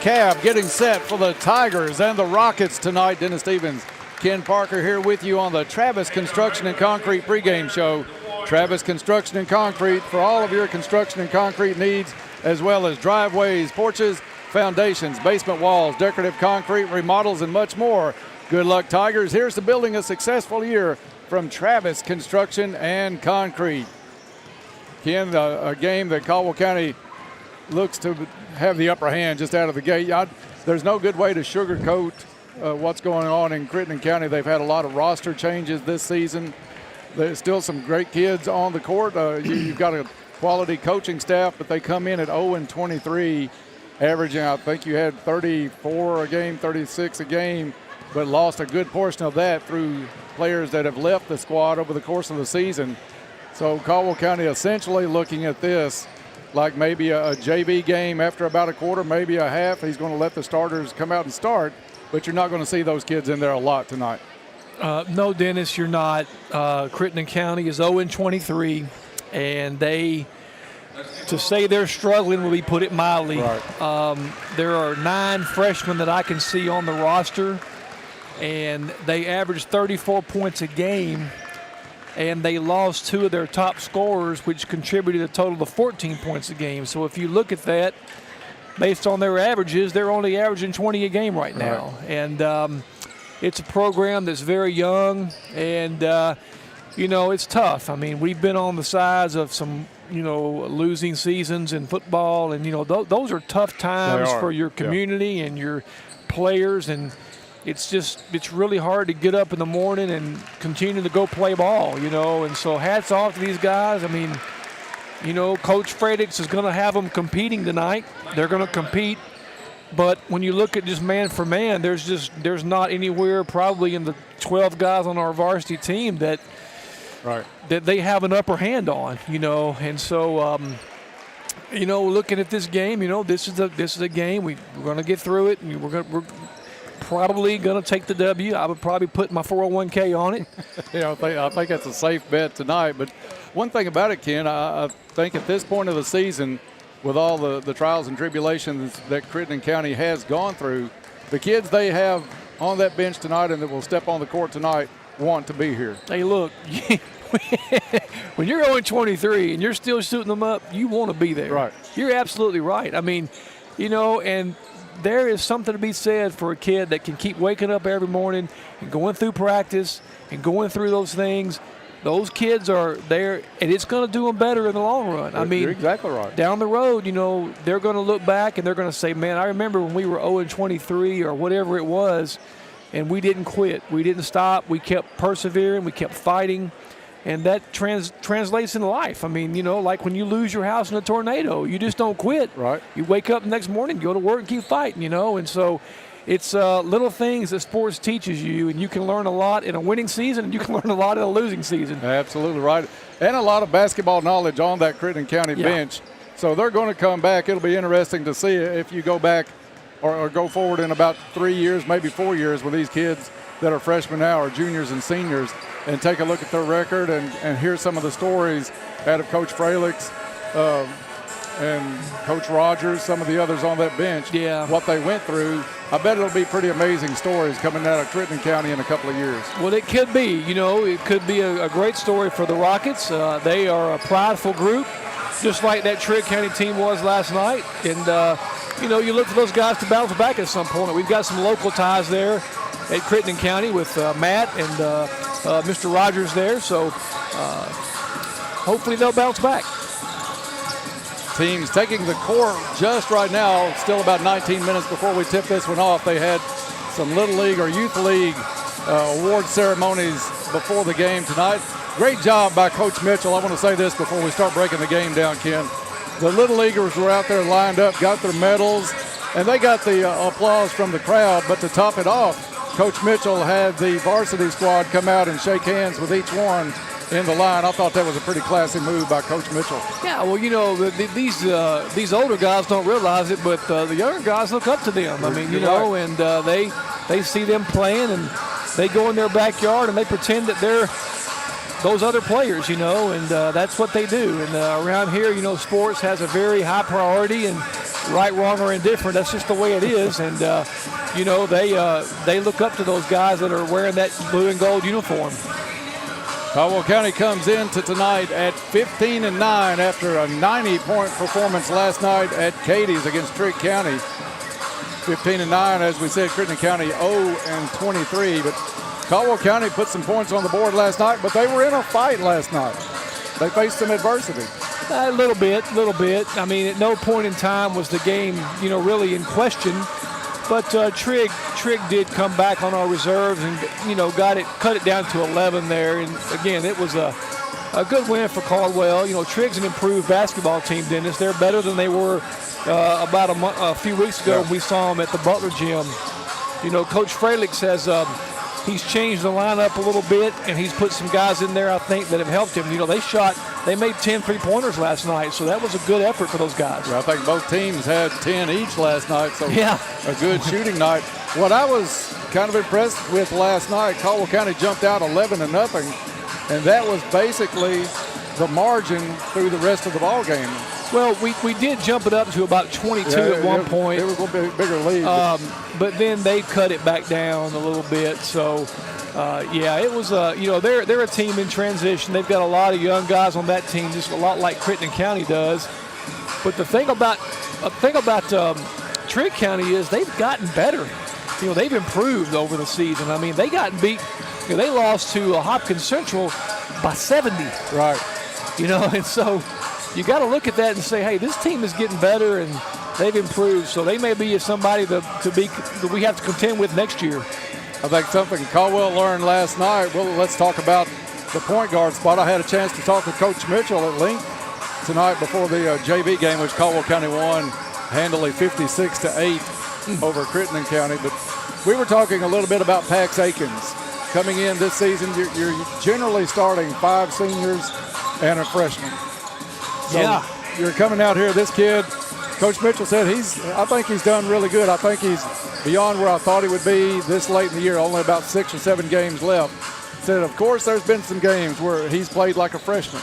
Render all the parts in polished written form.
cab getting set for the Tigers and the Rockets tonight. Dennis Stevens, Ken Parker here with you on the Travis Construction and Concrete pregame show. Travis Construction and Concrete for all of your construction and concrete needs, as well as driveways, porches, foundations, basement walls, decorative concrete, remodels, and much more. Good luck, Tigers. Here's to building a successful year from Travis Construction and Concrete. Ken, a game that Caldwell County looks to have the upper hand just out of the gate. There's no good way to sugarcoat what's going on in Crittenden County. They've had a lot of roster changes this season. There's still some great kids on the court. You've got a quality coaching staff, but they come in at 0-23, averaging, I think you had 34 a game, 36 a game, but lost a good portion of that through players that have left the squad over the course of the season. So Caldwell County essentially looking at this like maybe a JV game after about a quarter, maybe a half. He's going to let the starters come out and start, but you're not going to see those kids in there a lot tonight. No, Dennis, you're not. Crittenden County is 0-23, and to say they're struggling would be put it mildly. Right. There are 9 freshmen that I can see on the roster, and they average 34 points a game, and they lost 2 of their top scorers, which contributed a total of 14 points a game. So if you look at that, based on their averages, they're only averaging 20 a game right now. Right. And it's a program that's very young, and, it's tough. I mean, we've been on the sides of some, losing seasons in football, and, those are tough times for your community and your players, and it's really hard to get up in the morning and continue to go play ball, and so hats off to these guys. I mean, Coach Fredix is going to have them competing tonight. They're going to compete. But when you look at just man for man, there's not anywhere probably in the 12 guys on our varsity team that they have an upper hand on, And so, looking at this game, this is a game we're going to get through it, and we're probably going to take the W. I would probably put my 401k on it. I think that's a safe bet tonight. But one thing about it, Ken, I think at this point of the season, with all the trials and tribulations that Crittenden County has gone through, the kids they have on that bench tonight and that will step on the court tonight want to be here. Hey, look, when you're 0-23 and you're still shooting them up, you want to be there. Right. You're absolutely right. I mean, and there is something to be said for a kid that can keep waking up every morning and going through practice and going through those things. Those kids are there, and it's going to do them better in the long run. I mean, you're exactly right. Down the road, they're going to look back and they're going to say, man, I remember when we were 0-23 or whatever it was, and we didn't quit. We didn't stop. We kept persevering. We kept fighting. And that translates into life. I mean, like when you lose your house in a tornado, you just don't quit. Right. You wake up the next morning, go to work, and keep fighting, And so it's little things that sports teaches you, and you can learn a lot in a winning season, and you can learn a lot in a losing season. Absolutely right. And a lot of basketball knowledge on that Crittenden County bench. So they're going to come back. It'll be interesting to see if you go back or go forward in about 3 years, maybe 4 years with these kids that are freshmen now or juniors and seniors, and take a look at their record and hear some of the stories out of Coach Fralix and Coach Rogers, some of the others on that bench, what they went through. I bet it'll be pretty amazing stories coming out of Crittenden County in a couple of years. Well, it could be. It could be a great story for the Rockets. They are a prideful group, just like that Trigg County team was last night. And, you look for those guys to bounce back at some point. We've got some local ties there at Crittenden County with Matt and Mr. Rogers there. So hopefully they'll bounce back. Teams taking the court just right now, still about 19 minutes before we tip this one off. They had some Little League or Youth League award ceremonies before the game tonight. Great job by Coach Mitchell. I want to say this before we start breaking the game down, Ken. The Little Leaguers were out there lined up, got their medals, and they got the applause from the crowd. But to top it off, Coach Mitchell had the varsity squad come out and shake hands with each one in the line. I thought that was a pretty classy move by Coach Mitchell. Yeah, well, these older guys don't realize it, but the younger guys look up to them. I mean, and they see them playing, and they go in their backyard and they pretend that they're those other players, and that's what they do. And around here, sports has a very high priority, and right, wrong, or indifferent. That's just the way it is. And, you know, they look up to those guys that are wearing that blue and gold uniform. Caldwell County comes into tonight at 15-9 after a 90-point performance last night at Katie's against Trigg County. 15-9, as we said, Crittenden County 0-23. But Caldwell County put some points on the board last night, but they were in a fight last night. They faced some adversity. A little bit. I mean, at no point in time was the game, you know, really in question. But Trigg did come back on our reserves and, you know, cut it down to 11 there. And again, it was a good win for Caldwell. You know, Trigg's an improved basketball team, Dennis. They're better than they were about a few weeks ago when we saw them at the Butler Gym. You know, Coach Frelick says he's changed the lineup a little bit, and he's put some guys in there, I think, that have helped him. You know, they made 10 three-pointers last night, so that was a good effort for those guys. Yeah, I think both teams had 10 each last night, so yeah, a good shooting night. What I was kind of impressed with last night, Caldwell County jumped out 11-0, and that was basically the margin through the rest of the ball game. Well, we did jump it up to about 22 at one point. It was a little bit bigger lead. But then they cut it back down a little bit. So, yeah, it was, you know, they're a team in transition. They've got a lot of young guys on that team, just a lot like Crittenden County does. But the thing about Trigg County is they've gotten better. You know, they've improved over the season. I mean, they got beat. You know, they lost to Hopkins Central by 70. Right. You know, and so you got to look at that and say, hey, this team is getting better and they've improved. So they may be somebody that we have to contend with next year. I think something Caldwell learned last night. Well, let's talk about the point guard spot. I had a chance to talk with Coach Mitchell at length tonight before the JV game, which Caldwell County won handily 56-8 over Crittenden County. But we were talking a little bit about Pax Akins. Coming in this season, you're generally starting 5 seniors and a freshman. So yeah. You're coming out here, this kid, Coach Mitchell said I think he's done really good. I think he's beyond where I thought he would be this late in the year, only about 6 or 7 games left. Said, of course, there's been some games where he's played like a freshman.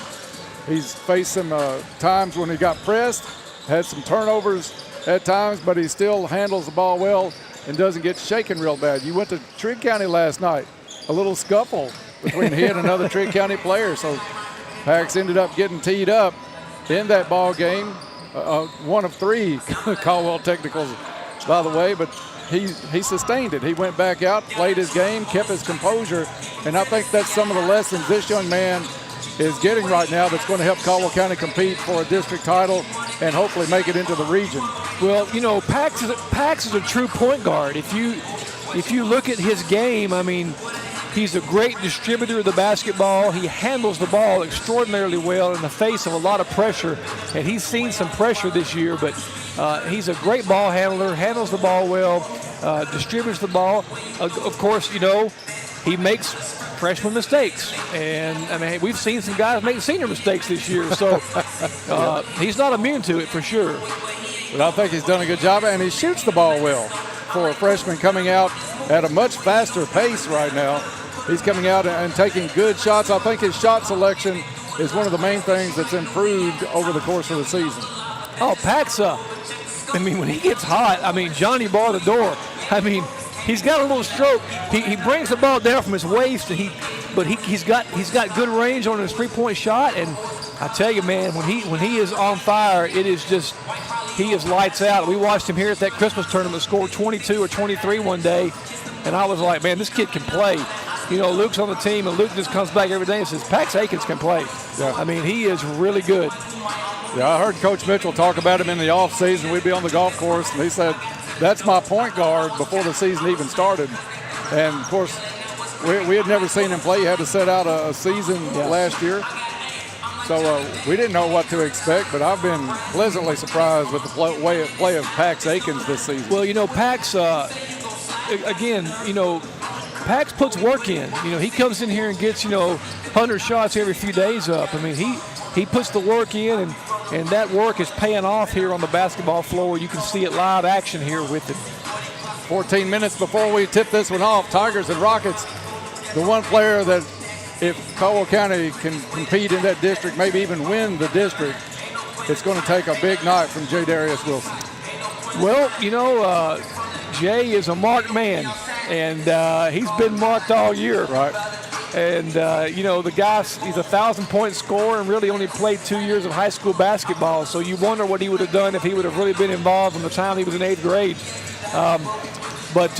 He's faced some times when he got pressed, had some turnovers at times, but he still handles the ball well and doesn't get shaken real bad. You went to Trigg County last night, a little scuffle between he and another Trigg County player. So Pax ended up getting teed up in that ball game. One of 3 Caldwell technicals, by the way, but he sustained it. He went back out, played his game, kept his composure, and I think that's some of the lessons this young man is getting right now that's going to help Caldwell County compete for a district title and hopefully make it into the region. Well, you know, Pax is a true point guard. If you look at his game, I mean, he's a great distributor of the basketball. He handles the ball extraordinarily well in the face of a lot of pressure, and he's seen some pressure this year, but he's a great ball handler, handles the ball well, distributes the ball. Of course, you know, he makes freshman mistakes, and I mean, we've seen some guys make senior mistakes this year, so he's not immune to it for sure. But I think he's done a good job, and he shoots the ball well for a freshman coming out at a much faster pace right now. He's coming out and taking good shots. I think his shot selection is one of the main things that's improved over the course of the season. Oh, Pax, I mean, when he gets hot, I mean, Johnny bar the door. I mean, he's got a little stroke. He brings the ball down from his waist, and he's got good range on his three-point shot. And I tell you, man, when he is on fire, it is just, he is lights out. We watched him here at that Christmas tournament score 22 or 23 one day, and I was like, man, this kid can play. You know, Luke's on the team, and Luke just comes back every day and says, Pax Akins can play. Yeah. I mean, he is really good. Yeah, I heard Coach Mitchell talk about him in the offseason. We'd be on the golf course, and he said, that's my point guard before the season even started. And, of course, we had never seen him play. He had to set out a season last year. So we didn't know what to expect, but I've been pleasantly surprised with the play of Pax Akins this season. Well, you know, Pax, again, you know, Pax puts work in. You know, he comes in here and gets, you know, 100 shots every few days up. I mean, he puts the work in, and that work is paying off here on the basketball floor. You can see it live action here with it. 14 minutes before we tip this one off, Tigers and Rockets, the one player that if Caldwell County can compete in that district, maybe even win the district, it's going to take a big night from J. Darius Wilson. Well, Jay is a marked man, and he's been marked all year. Right. And, the guy, he's a 1,000-point scorer and really only played 2 years of high school basketball. So you wonder what he would have done if he would have really been involved from the time he was in 8th grade. But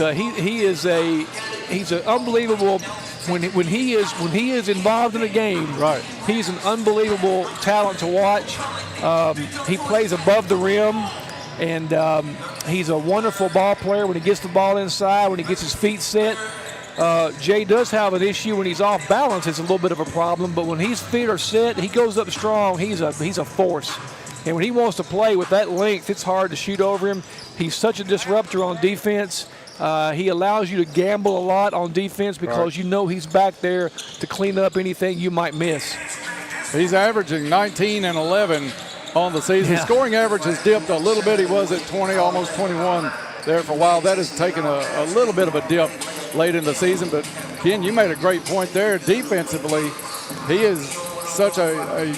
he's an unbelievable when he is involved in a game. Right. He's an unbelievable talent to watch. He plays above the rim, and he's a wonderful ball player when he gets the ball inside, when he gets his feet set. Jay does have an issue when he's off balance. It's a little bit of a problem, but when his feet are set, he goes up strong. He's a force. And when he wants to play with that length, it's hard to shoot over him. He's such a disruptor on defense. He allows you to gamble a lot on defense because he's back there to clean up anything you might miss. He's averaging 19 and 11 on the season. Yeah. Scoring average has dipped a little bit. He was at 20, almost 21 there for a while. That has taken a little bit of a dip late in the season. But, Ken, you made a great point there. Defensively, he is such a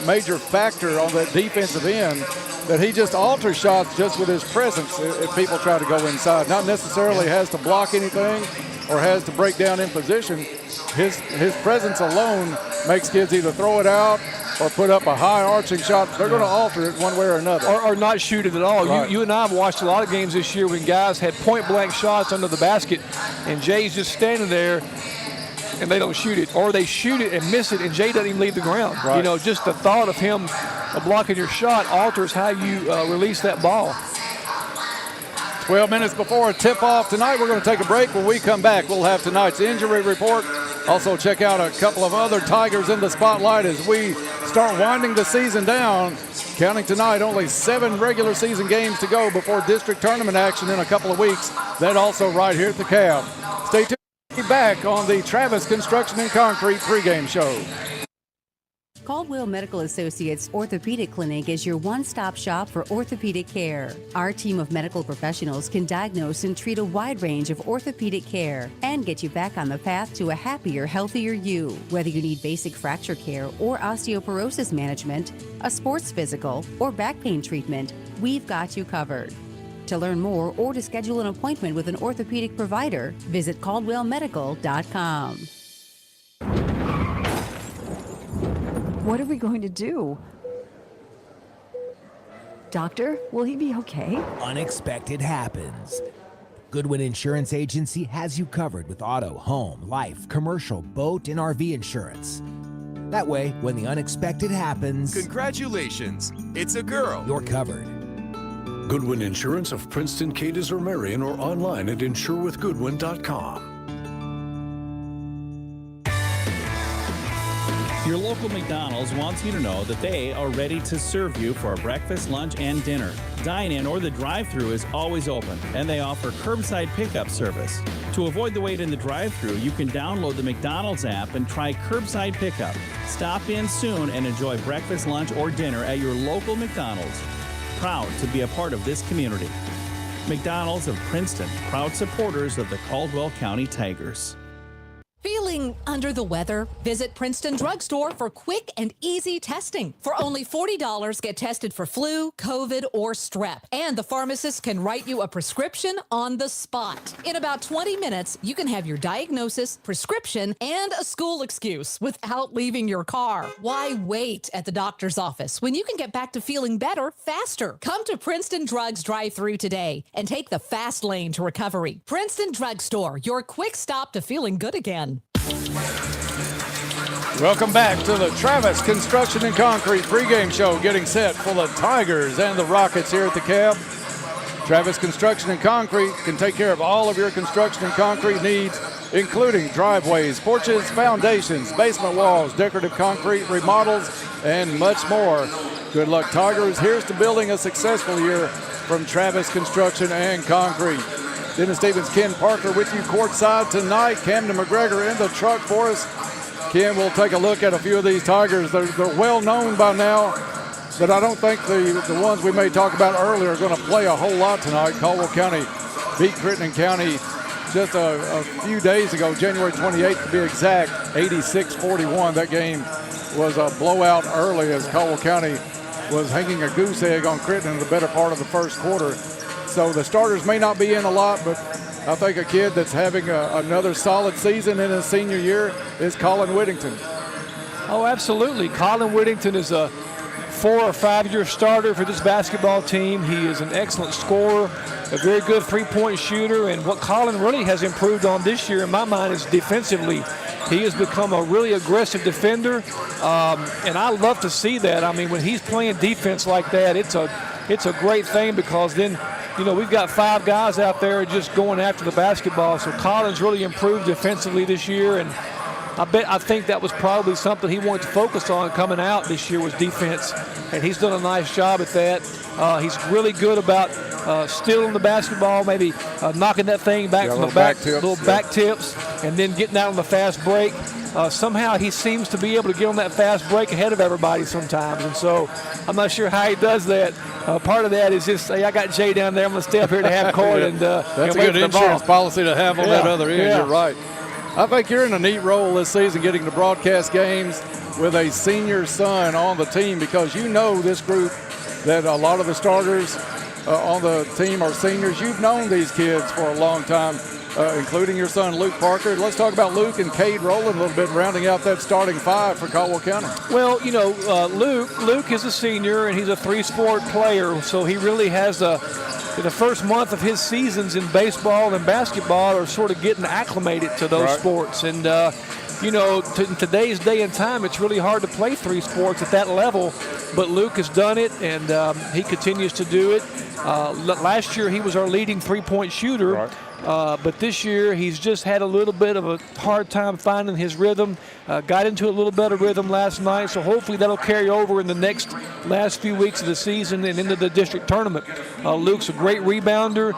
major factor on that defensive end that he just alters shots just with his presence if people try to go inside. Not necessarily has to block anything or has to break down in position. His presence alone makes kids either throw it out or put up a high arching shot. They're going to alter it one way or another. Or not shoot it at all. Right. You and I have watched a lot of games this year when guys had point-blank shots under the basket, and Jay's just standing there, and they don't shoot it. Or they shoot it and miss it, and Jay doesn't even leave the ground. Right. Just the thought of him blocking your shot alters how you release that ball. 12 minutes before a tip-off tonight. We're going to take a break. When we come back, we'll have tonight's injury report. Also check out a couple of other Tigers in the spotlight as we start winding the season down. Counting tonight, only 7 regular season games to go before district tournament action in a couple of weeks. That also right here at the Cab. Stay tuned. Be back on the Travis Construction and Concrete pregame show. Caldwell Medical Associates Orthopedic Clinic is your one-stop shop for orthopedic care. Our team of medical professionals can diagnose and treat a wide range of orthopedic care and get you back on the path to a happier, healthier you. Whether you need basic fracture care or osteoporosis management, a sports physical, or back pain treatment, we've got you covered. To learn more or to schedule an appointment with an orthopedic provider, visit caldwellmedical.com. What are we going to do? Doctor, will he be okay? Unexpected happens. Goodwin Insurance Agency has you covered with auto, home, life, commercial, boat, and RV insurance. That way, when the unexpected happens, Congratulations, it's a girl. You're covered. Goodwin Insurance of Princeton, Cadiz, or Marion, or online at insurewithgoodwin.com. Your local McDonald's wants you to know that they are ready to serve you for breakfast, lunch, and dinner. Dine-in or the drive-thru is always open, and they offer curbside pickup service. To avoid the wait in the drive-thru, you can download the McDonald's app and try curbside pickup. Stop in soon and enjoy breakfast, lunch, or dinner at your local McDonald's. Proud to be a part of this community. McDonald's of Princeton, proud supporters of the Caldwell County Tigers. Feeling under the weather? Visit Princeton Drugstore for quick and easy testing. For only $40, get tested for flu, COVID, or strep. And the pharmacist can write you a prescription on the spot. In about 20 minutes, you can have your diagnosis, prescription, and a school excuse without leaving your car. Why wait at the doctor's office when you can get back to feeling better faster? Come to Princeton Drugs drive-thru today and take the fast lane to recovery. Princeton Drugstore, your quick stop to feeling good again. Welcome back to the Travis Construction and Concrete pregame show, getting set for the Tigers and the Rockets here at the Cab. Travis Construction and Concrete can take care of all of your construction and concrete needs, including driveways, porches, foundations, basement walls, decorative concrete remodels, and much more. Good luck, Tigers. Here's to building a successful year from Travis Construction and Concrete. Dennis Stevens, Ken Parker with you courtside tonight. Camden McGregor in the truck for us. Ken, we'll take a look at a few of these Tigers. They're well known by now, but I don't think the ones we may talk about earlier are going to play a whole lot tonight. Caldwell County beat Crittenden County just a few days ago, January 28th to be exact, 86-41. That game was a blowout early as Caldwell County was hanging a goose egg on Crittenden in the better part of the first quarter. So the starters may not be in a lot, but I think a kid that's having another solid season in his senior year is Colin Whittington. Oh, absolutely. Colin Whittington is a 4 or 5 year starter for this basketball team. He is an excellent scorer, a very good three-point shooter, and what Colin really has improved on this year in my mind is defensively. He has become a really aggressive defender, and I love to see that. I mean, when he's playing defense like that, it's a great thing, because then, you know, we've got 5 guys out there just going after the basketball. So Colin's really improved defensively this year, and I think that was probably something he wanted to focus on coming out this year was defense, and he's done a nice job at that. He's really good about stealing the basketball, maybe knocking that thing back from the back, little back tips, and then getting out on the fast break. Somehow he seems to be able to get on that fast break ahead of everybody sometimes, and so I'm not sure how he does that. Part of that is just, hey, I got Jay down there, I'm going to stay up here to half court. And that's a good insurance policy to have on that other end. Yeah. You're right. I think you're in a neat role this season getting to broadcast games with a senior son on the team, because you know this group, that a lot of the starters on the team are seniors. You've known these kids for a long time, including your son Luke Parker. Let's talk about Luke and Cade Rowland a little bit, rounding out that starting 5 for Caldwell County. Well, you know, Luke is a senior, and he's a 3-sport player, so he really has the first month of his seasons in baseball and basketball are sort of getting acclimated to those sports. And, you know, in today's day and time, it's really hard to play 3 sports at that level. But Luke has done it, and he continues to do it. Last year, he was our leading 3-point shooter. But this year, he's just had a little bit of a hard time finding his rhythm. Got into a little better rhythm last night, so hopefully that'll carry over in the last few weeks of the season and into the district tournament. Luke's a great rebounder.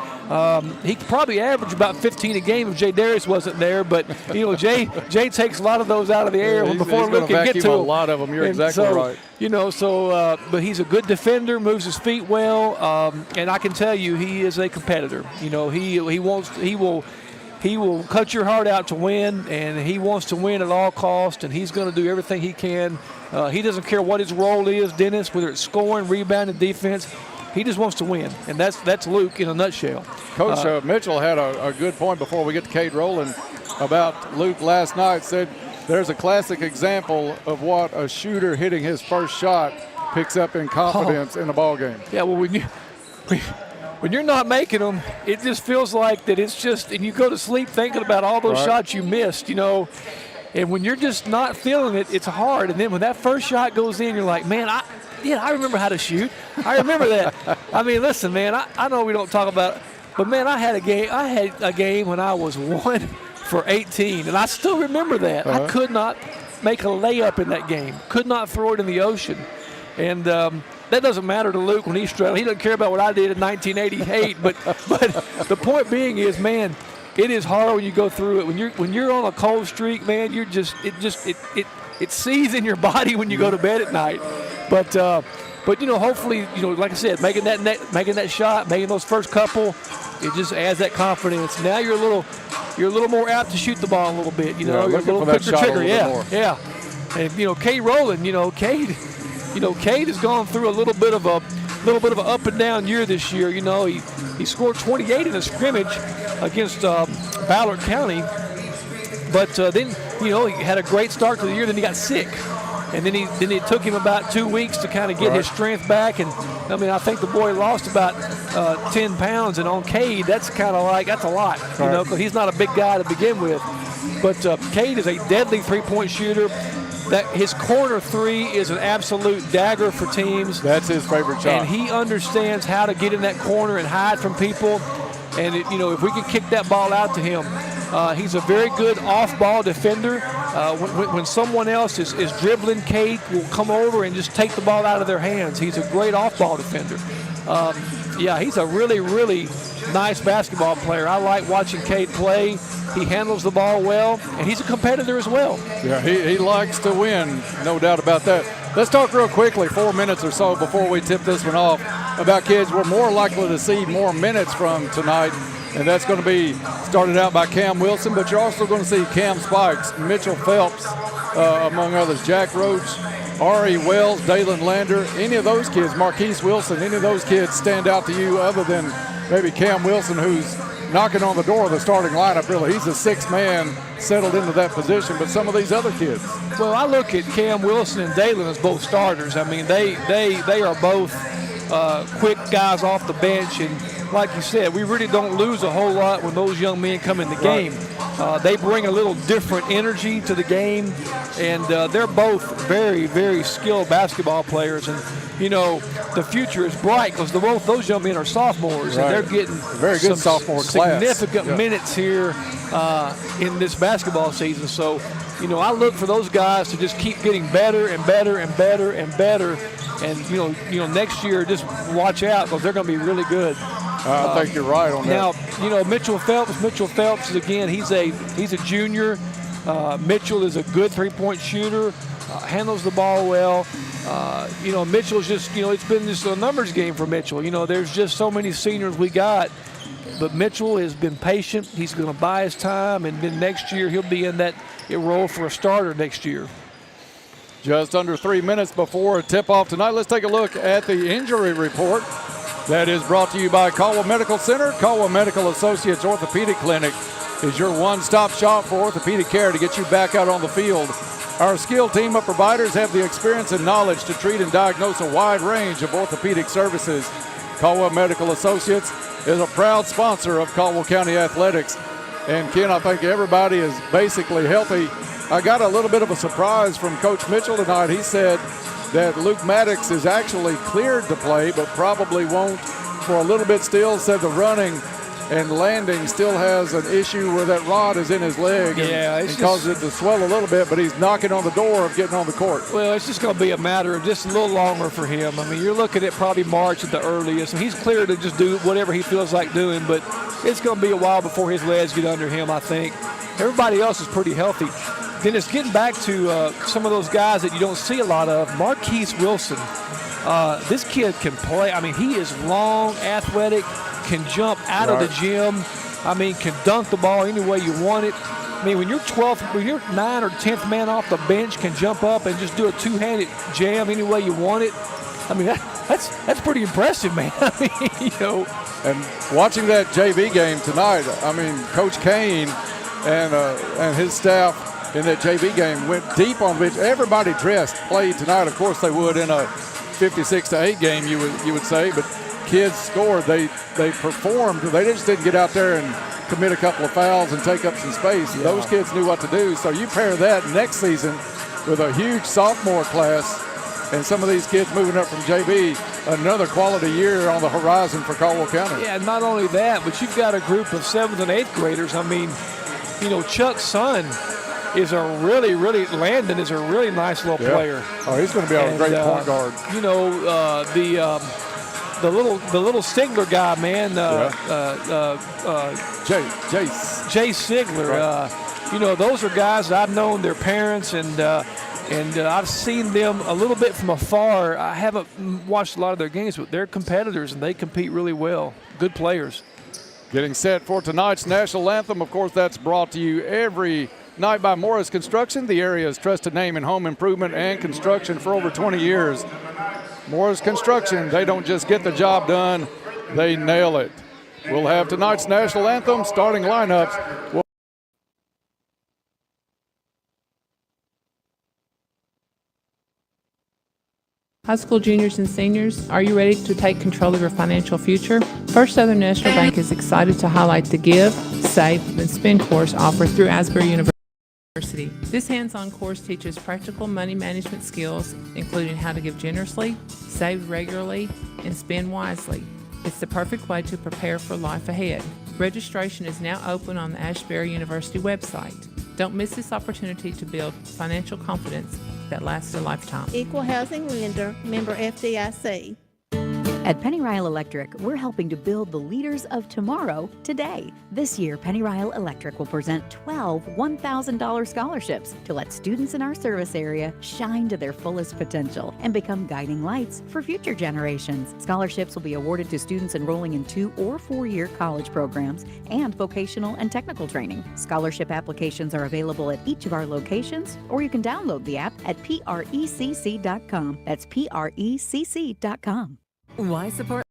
He could probably average about 15 a game if Jay Darius wasn't there, but you know, Jay takes a lot of those out of the air before Luke can get to him. A lot of them. You're exactly right. You know, so but he's a good defender, moves his feet well, and I can tell you he is a competitor. You know, he will cut your heart out to win, and he wants to win at all costs, and he's going to do everything he can. He doesn't care what his role is, Dennis, whether it's scoring, rebounding, defense. He just wants to win, and that's Luke in a nutshell. Coach Mitchell had a good point before we get to Cade Rowland about Luke last night. Said there's a classic example of what a shooter hitting his first shot picks up in confidence in a ball game. Yeah, well, when you're not making them, it just feels like that it's just, and you go to sleep thinking about all those shots you missed, you know. And when you're just not feeling it, it's hard. And then when that first shot goes in, you're like, man, I remember how to shoot. I remember that. I mean, listen, man, I know we don't talk about it, but man, I had a game when I was 1 for 18, and I still remember that. I could not make a layup in that game. Could not throw it in the ocean. And that doesn't matter to Luke when he's struggling. He doesn't care about what I did in 1988. But the point being is, man, it is hard when you go through it. When you're on a cold streak, man, it seethes in your body when you go to bed at night. But you know, hopefully, you know, like I said, making that shot, making those first couple, it just adds that confidence. Now you're a little more apt to shoot the ball a little bit. You know, you're a little quicker trigger. Yeah. And you know, Cade Rowland, Cade has gone through a little bit of an up and down year this year. You know, he scored 28 in a scrimmage against Ballard County, but then you know he had a great start to the year. Then he got sick, and then it took him about 2 weeks to kind of get his strength back. And I mean, I think the boy lost about 10 pounds. And on Cade, that's kind of like that's a lot, you know, because he's not a big guy to begin with. But Cade is a deadly 3-point shooter. That his corner 3 is an absolute dagger for teams. That's his favorite shot. And he understands how to get in that corner and hide from people. And, you know, if we can kick that ball out to him, he's a very good off-ball defender. When someone else is dribbling, Cade will come over and just take the ball out of their hands. He's a great off-ball defender. Yeah, he's a really, really nice basketball player. I like watching Cade play. He handles the ball well, and he's a competitor as well. Yeah, he likes to win, no doubt about that. Let's talk real quickly, 4 minutes or so before we tip this one off, about kids we're more likely to see more minutes from tonight, and that's going to be started out by Cam Wilson, but you're also going to see Cam Spikes, Mitchell Phelps, among others. Jack Roach Ari Wells, Dalen Lander, any of those kids, Marquise Wilson, any of those kids stand out to you other than maybe Cam Wilson, who's knocking on the door of the starting lineup, really? He's a sixth man settled into that position, but some of these other kids. Well, I look at Cam Wilson and Dalen as both starters. I mean, they are both quick guys off the bench, and like you said, we really don't lose a whole lot when those young men come in the game. They bring a little different energy to the game, and they're both very, very skilled basketball players. And, you know, the future is bright because both those young men are sophomores, and they're getting very good sophomore significant minutes here in this basketball season. So, you know, I look for those guys to just keep getting better and better and better and better. And, you know, next year, just watch out because they're going to be really good. I think you're right on that. Now, you know, Mitchell Phelps is, again, he's a junior. Mitchell is a good three-point shooter, handles the ball well. You know, Mitchell's just, you know, it's been just a numbers game for Mitchell. You know, there's just so many seniors we got. But Mitchell has been patient. He's going to buy his time, and then next year he'll be in that role for a starter next year. Just under 3 minutes before tip-off tonight, let's take a look at the injury report. That is brought to you by Caldwell Medical Center. Caldwell Medical Associates Orthopedic Clinic is your one-stop shop for orthopedic care to get you back out on the field. Our skilled team of providers have the experience and knowledge to treat and diagnose a wide range of orthopedic services. Caldwell Medical Associates is a proud sponsor of Caldwell County Athletics. And Ken, I think everybody is basically healthy. I got a little bit of a surprise from Coach Mitchell tonight. He said that Luke Maddox is actually cleared to play, but probably won't for a little bit still. Said the running and landing still has an issue where that rod is in his leg. Yeah, it causes it to swell a little bit, but he's knocking on the door of getting on the court. Well, it's just going to be a matter of just a little longer for him. I mean, you're looking at probably March at the earliest, and he's clear to just do whatever he feels like doing, but it's going to be a while before his legs get under him, I think. Everybody else is pretty healthy. Then it's getting back to some of those guys that you don't see a lot of. Marquise Wilson, this kid can play. I mean, he is long, athletic, can jump out of the gym. I mean, can dunk the ball any way you want it. I mean, when you're 9 or 10th man off the bench, can jump up and just do a two-handed jam any way you want it. I mean, that's pretty impressive, man. I mean, you know. And watching that JV game tonight, I mean, Coach Kane and his staff in that JV game went deep on which everybody played tonight. Of course, they would in a 56-8 game, you would say, but kids scored. They performed. They just didn't get out there and commit a couple of fouls and take up some space. Yeah. Those kids knew what to do. So you pair that next season with a huge sophomore class and some of these kids moving up from JV, another quality year on the horizon for Caldwell County. Yeah, not only that, but you've got a group of 7th and 8th graders. I mean, you know, Chuck's son is Landon is a really nice little player. Oh, he's going to be a great point guard. You know, the little Sigler guy, man. Jay Sigler. Right. You know, those are guys that I've known their parents, and I've seen them a little bit from afar. I haven't watched a lot of their games, but they're competitors, and they compete really well. Good players. Getting set for tonight's national anthem. Of course, that's brought to you every night by Morris Construction, the area's trusted name in home improvement and construction for over 20 years. Morris Construction, they don't just get the job done, they nail it. We'll have tonight's national anthem starting lineups. High school juniors and seniors, are you ready to take control of your financial future? First Southern National Bank is excited to highlight the Give, Save, and Spend course offered through Asbury University. This hands-on course teaches practical money management skills, including how to give generously, save regularly, and spend wisely. It's the perfect way to prepare for life ahead. Registration is now open on the Asbury University website. Don't miss this opportunity to build financial confidence that lasts a lifetime. Equal housing lender, member FDIC. At Penny Ryle Electric, we're helping to build the leaders of tomorrow today. This year, Penny Ryle Electric will present 12 $1,000 scholarships to let students in our service area shine to their fullest potential and become guiding lights for future generations. Scholarships will be awarded to students enrolling in 2- or 4-year college programs and vocational and technical training. Scholarship applications are available at each of our locations, or you can download the app at precc.com. That's precc.com. Why support?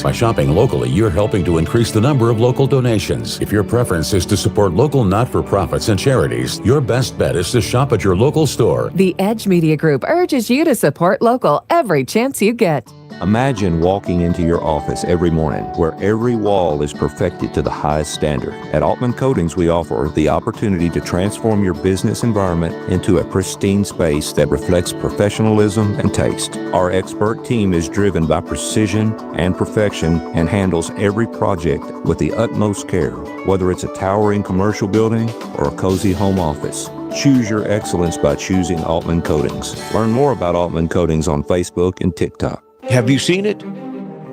By shopping locally, you're helping to increase the number of local donations. If your preference is to support local not-for-profits and charities, your best bet is to shop at your local store. The Edge Media Group urges you to support local every chance you get. Imagine walking into your office every morning where every wall is perfected to the highest standard. At Altman Coatings, we offer the opportunity to transform your business environment into a pristine space that reflects professionalism and taste. Our expert team is driven by precision and perfection and handles every project with the utmost care, whether it's a towering commercial building or a cozy home office. Choose your excellence by choosing Altman Coatings. Learn more about Altman Coatings on Facebook and TikTok. Have you seen it?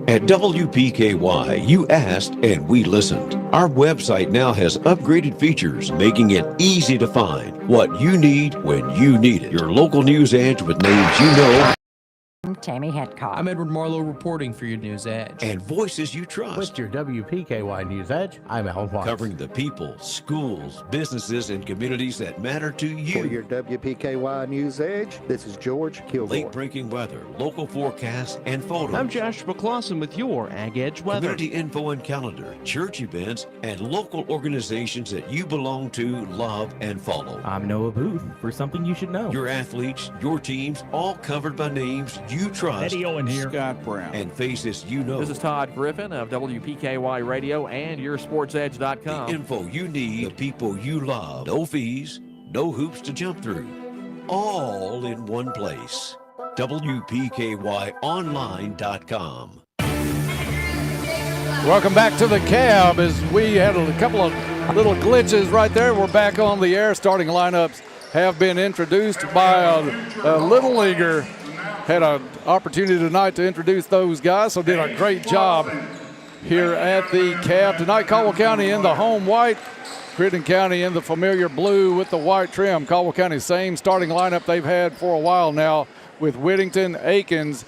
At WPKY, you asked and we listened. Our website now has upgraded features, making it easy to find what you need when you need it. Your local news edge with names you know. I'm Tammy Hadcock. I'm Edward Marlowe reporting for your News Edge. And voices you trust. With your WPKY News Edge, I'm Al White. Covering the people, schools, businesses, and communities that matter to you. For your WPKY News Edge, this is George Kilgore. Late-breaking weather, local forecasts, and photos. I'm Josh McClawson with your Ag Edge weather. Community info and calendar, church events, and local organizations that you belong to, love, and follow. I'm Noah Booth for something you should know. Your athletes, your teams, all covered by names you trust. Eddie Owen here. Scott Brown. And faces you know. This is Todd Griffin of WPKY Radio and YourSportsEdge.com. The info you need, the people you love. No fees, no hoops to jump through. All in one place. WPKYOnline.com. Welcome back to the cab. As we had a couple of little glitches right there, we're back on the air. Starting lineups have been introduced by a little leaguer. Had an opportunity tonight to introduce those guys, so did a great job here at the cab. Tonight, Caldwell County in the home white, Crittenden County in the familiar blue with the white trim. Caldwell County, same starting lineup they've had for a while now with Whittington, Akins,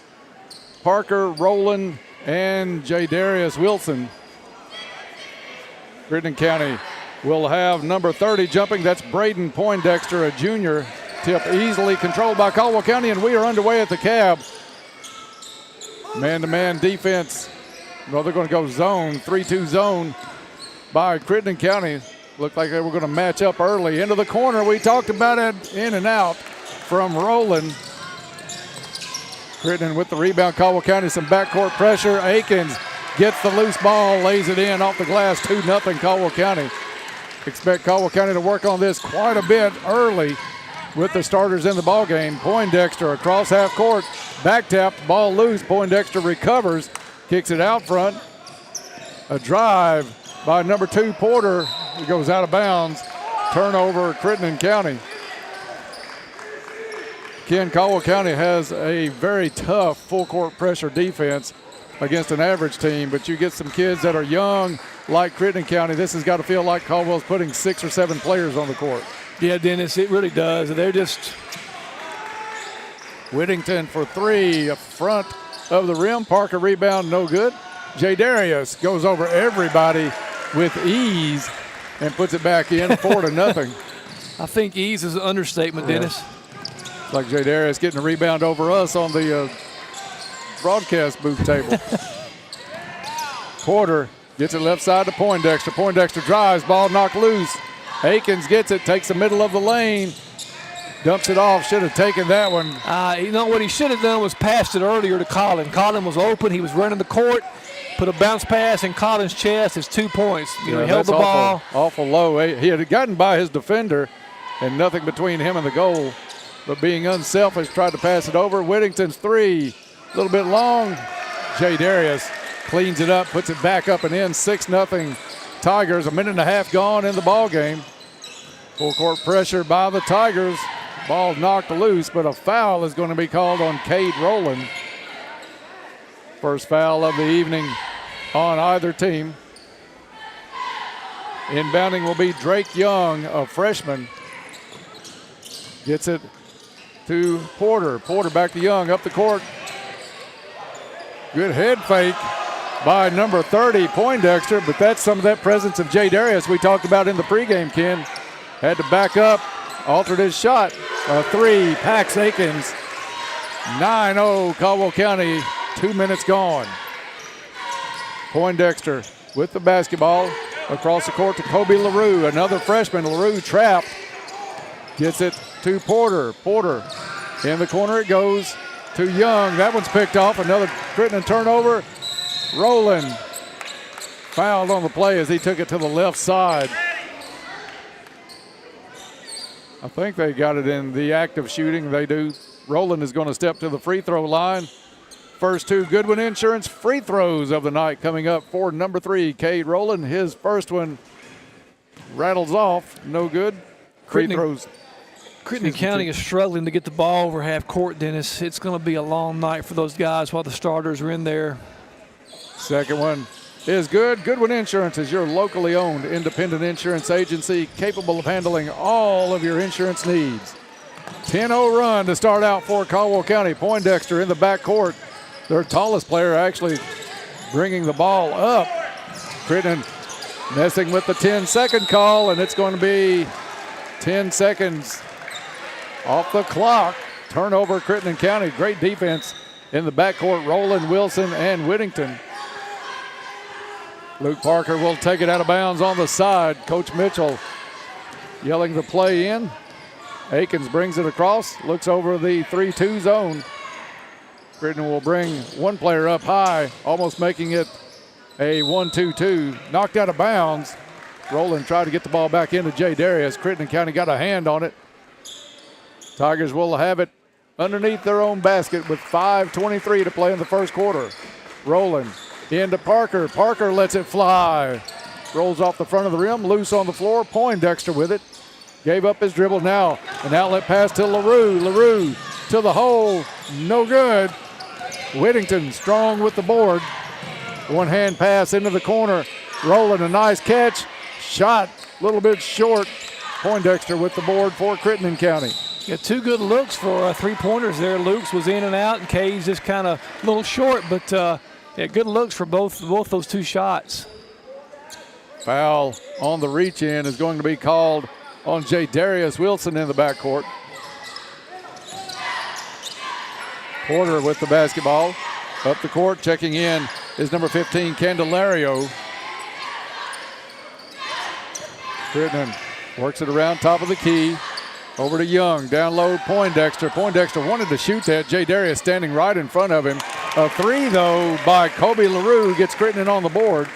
Parker, Rowland, and J. Darius Wilson. Crittenden County will have number 30 jumping. That's Braden Poindexter, a junior. Tip easily controlled by Caldwell County, and we are underway at the cab. Man-to-man defense. Well, they're going to go zone, 3-2 zone by Crittenden County. Looked like they were going to match up early. Into the corner, we talked about it, in and out from Rowland. Crittenden with the rebound. Caldwell County, some backcourt pressure. Akins gets the loose ball, lays it in off the glass, 2-0 Caldwell County. Expect Caldwell County to work on this quite a bit early with the starters in the ball game. Poindexter across half court, back tap, ball loose. Poindexter recovers, kicks it out front. A drive by number 2 Porter. It goes out of bounds. Turnover, Crittenden County. Ken, Caldwell County has a very tough full court pressure defense against an average team, but you get some kids that are young like Crittenden County. This has got to feel like Caldwell's putting 6 or 7 players on the court. Yeah, Dennis, it really does. They're just... Whittington for 3, front of the rim. Parker rebound, no good. J. Darius goes over everybody with ease and puts it back in, 4-0. I think ease is an understatement, Dennis. It's like J. Darius getting a rebound over us on the broadcast booth table. Porter gets it left side to Poindexter. Poindexter drives, ball knocked loose. Akins gets it, takes the middle of the lane, dumps it off. Should have taken that one. You know, what he should have done was passed it earlier to Colin. Colin was open. He was running the court, put a bounce pass in Colin's chest. It's 2 points. He held the ball. Awful low. He had gotten by his defender and nothing between him and the goal. But being unselfish, tried to pass it over. Whittington's 3, a little bit long. J. Darius cleans it up, puts it back up and in. 6-0 Tigers. A minute and a half gone in the ball game. Full court pressure by the Tigers. Ball knocked loose, but a foul is going to be called on Cade Rowland. First foul of the evening on either team. Inbounding will be Drake Young, a freshman. Gets it to Porter. Porter back to Young, up the court. Good head fake by number 30, Poindexter, but that's some of that presence of Jay Darius we talked about in the pregame, Ken. Had to back up, altered his shot. A three, Pax Akins. 9-0, Caldwell County, 2 minutes gone. Poindexter with the basketball across the court to Kobe LaRue, another freshman. LaRue trapped, gets it to Porter. Porter in the corner it goes to Young. That one's picked off, another Crittenden turnover. Rowland fouled on the play as he took it to the left side. I think they got it in the act of shooting. They do. Rowland is going to step to the free throw line. First two Goodwin Insurance free throws of the night coming up for number 3, Cade Rowland. His first one rattles off, no good. Free throws. Crittenden County is struggling to get the ball over half court, Dennis. It's going to be a long night for those guys while the starters are in there. Second one is good. Goodwin Insurance is your locally owned independent insurance agency capable of handling all of your insurance needs. 10-0 run to start out for Caldwell County. Poindexter in the backcourt. Their tallest player actually bringing the ball up. Crittenden messing with the 10-second call, and it's going to be 10 seconds off the clock. Turnover, Crittenden County. Great defense in the backcourt. Rowland, Wilson, and Whittington. Luke Parker will take it out of bounds on the side. Coach Mitchell yelling the play in. Akins brings it across, looks over the 3-2 zone. Crittenden will bring one player up high, almost making it a 1-2-2. Knocked out of bounds. Rowland tried to get the ball back into Jay Darius. Crittenden County got a hand on it. Tigers will have it underneath their own basket with 5:23 to play in the first quarter. Rowland into Parker. Parker lets it fly. Rolls off the front of the rim, loose on the floor. Poindexter with it. Gave up his dribble now. An outlet pass to LaRue. LaRue to the hole. No good. Whittington strong with the board. One hand pass into the corner. Rowland, a nice catch. Shot a little bit short. Poindexter with the board for Crittenden County. Yeah, two good looks for three-pointers there. Luke's was in and out, and Kay's just kind of a little short, but yeah, good looks for both those two shots. Foul on the reach-in is going to be called on Jay Darius. Wilson in the backcourt. Porter with the basketball. Up the court, checking in is number 15, Candelario. Crittenden works it around top of the key. Over to Young, down low, Poindexter. Poindexter wanted to shoot that. Jay Darius standing right in front of him. A three, though, by Kobe LaRue gets Crittenden on the board.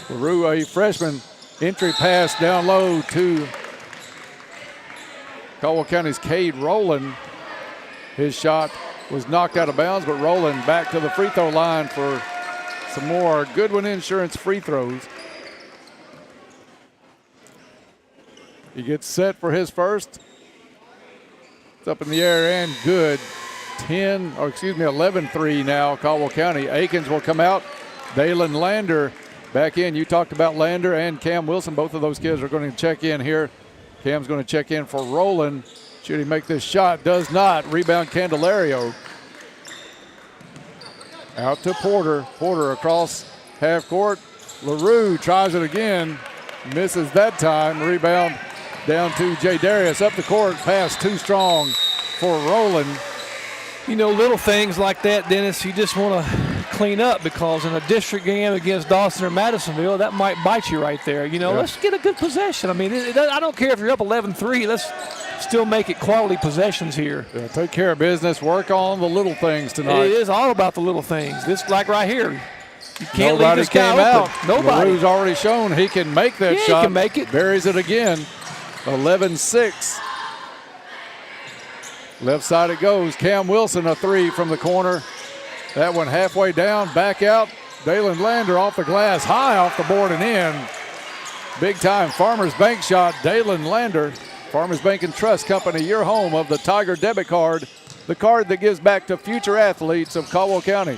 LaRue, a freshman, entry pass down low to Caldwell County's Cade Rowland. His shot was knocked out of bounds, but Rowland back to the free throw line for some more Goodwin Insurance free throws. He gets set for his first. It's up in the air and good. 11-3 now, Caldwell County. Akins will come out. Dalen Lander back in. You talked about Lander and Cam Wilson. Both of those kids are going to check in here. Cam's going to check in for Rowland. Should he make this shot? Does not. Rebound Candelario. Out to Porter. Porter across half court. LaRue tries it again. Misses that time. Rebound down to Jay Darius. Up the court. Pass too strong for Rowland. You know, little things like that, Dennis, you just want to clean up, because in a district game against Dawson or Madisonville, that might bite you right there. You know, Let's get a good possession. I mean, I don't care if you're up 11-3. Let's still make it quality possessions here. Yeah, take care of business. Work on the little things tonight. It is all about the little things. This, like right here, you can't Nobody leave this guy came out. open. Nobody. LaRue's already shown he can make that shot. He can make it. Buries it again. 11-6. Left side it goes. Cam Wilson, a three from the corner. That one halfway down, back out. Dalen Lander off the glass, high off the board and in. Big time Farmers Bank shot. Dalen Lander Farmers Bank and Trust Company, your home of the Tiger debit card, the card that gives back to future athletes of Caldwell County.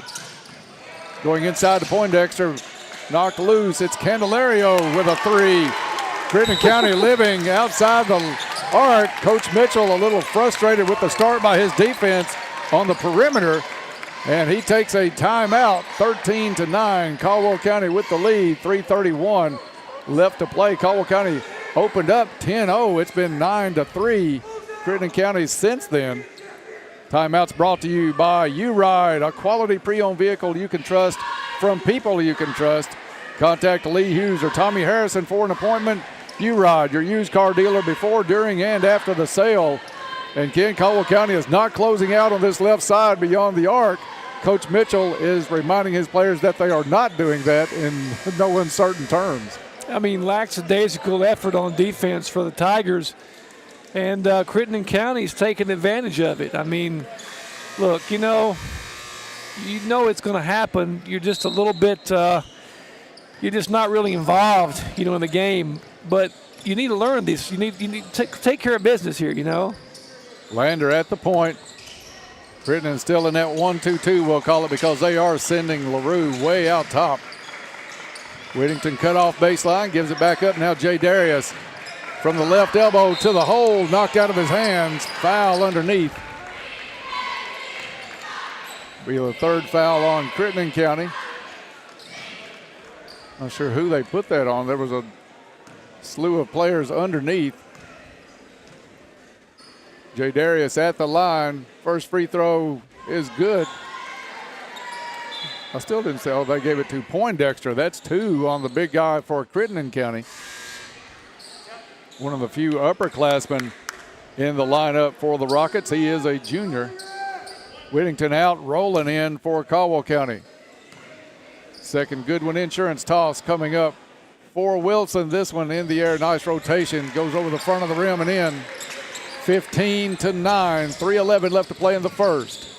Going inside to Poindexter, knocked loose. It's Candelario with a three. Crittenden County living outside the arc. Coach Mitchell a little frustrated with the start by his defense on the perimeter, and he takes a timeout. 13-9. Caldwell County with the lead. 3:31 left to play. Caldwell County opened up 10-0. It's been 9-3. Crittenden County since then. Timeouts brought to you by U-Ride, a quality pre-owned vehicle you can trust from people you can trust. Contact Lee Hughes or Tommy Harrison for an appointment. U-Ride, your used car dealer before, during, and after the sale. And Ken, Caldwell County is not closing out on this left side beyond the arc. Coach Mitchell is reminding his players that they are not doing that in no uncertain terms. I mean, lackadaisical effort on defense for the Tigers. And Crittenden County's taking advantage of it. I mean, look, you know it's going to happen. You're just a little bit, you're just not really involved, in the game. But you need to learn this. You need to take care of business here, Lander at the point. Crittenden still in that 1-2-2, we'll call it, because they are sending LaRue way out top. Whittington cut off baseline, gives it back up. Now Jay Darius from the left elbow to the hole, knocked out of his hands. Foul underneath. Be the third foul on Crittenden County. Not sure who they put that on. There was a slew of players underneath. Jay Darius at the line. First free throw is good. I still didn't say, they gave it to Poindexter. That's 2 on the big guy for Crittenden County. One of the few upperclassmen in the lineup for the Rockets. He is a junior. Whittington out, rolling in for Caldwell County. Second Goodwin Insurance toss coming up for Wilson. This one in the air, nice rotation. Goes over the front of the rim and in. 15-9, 3:11 left to play in the first.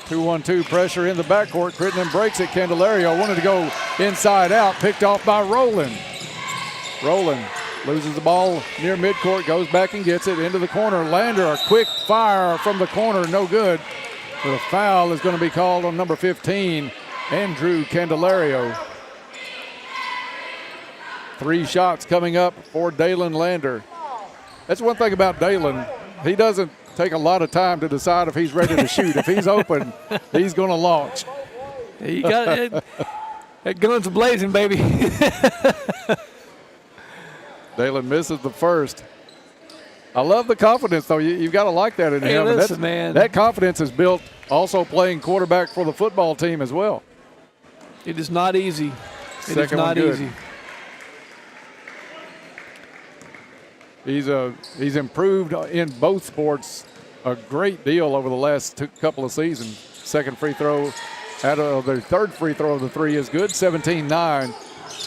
2-1-2 pressure in the backcourt. Crittenden breaks it. Candelario wanted to go inside out, picked off by Rowland. Rowland loses the ball near midcourt, goes back and gets it into the corner. Lander, a quick fire from the corner, no good. But a foul is going to be called on number 15, Andrew Candelario. 3 shots coming up for Dalen Lander. That's one thing about Dalen. He doesn't take a lot of time to decide if he's ready to shoot. If he's open, he's going to launch. You got it. That gun's blazing, baby. Dalen misses the first. I love the confidence, though. You've got to like that in him. Listen, man. That confidence is built also playing quarterback for the football team as well. It is not easy. It is not easy. He's improved in both sports a great deal over the last couple of seasons. Second free throw out of their third free throw of the 3 is good. 17-9.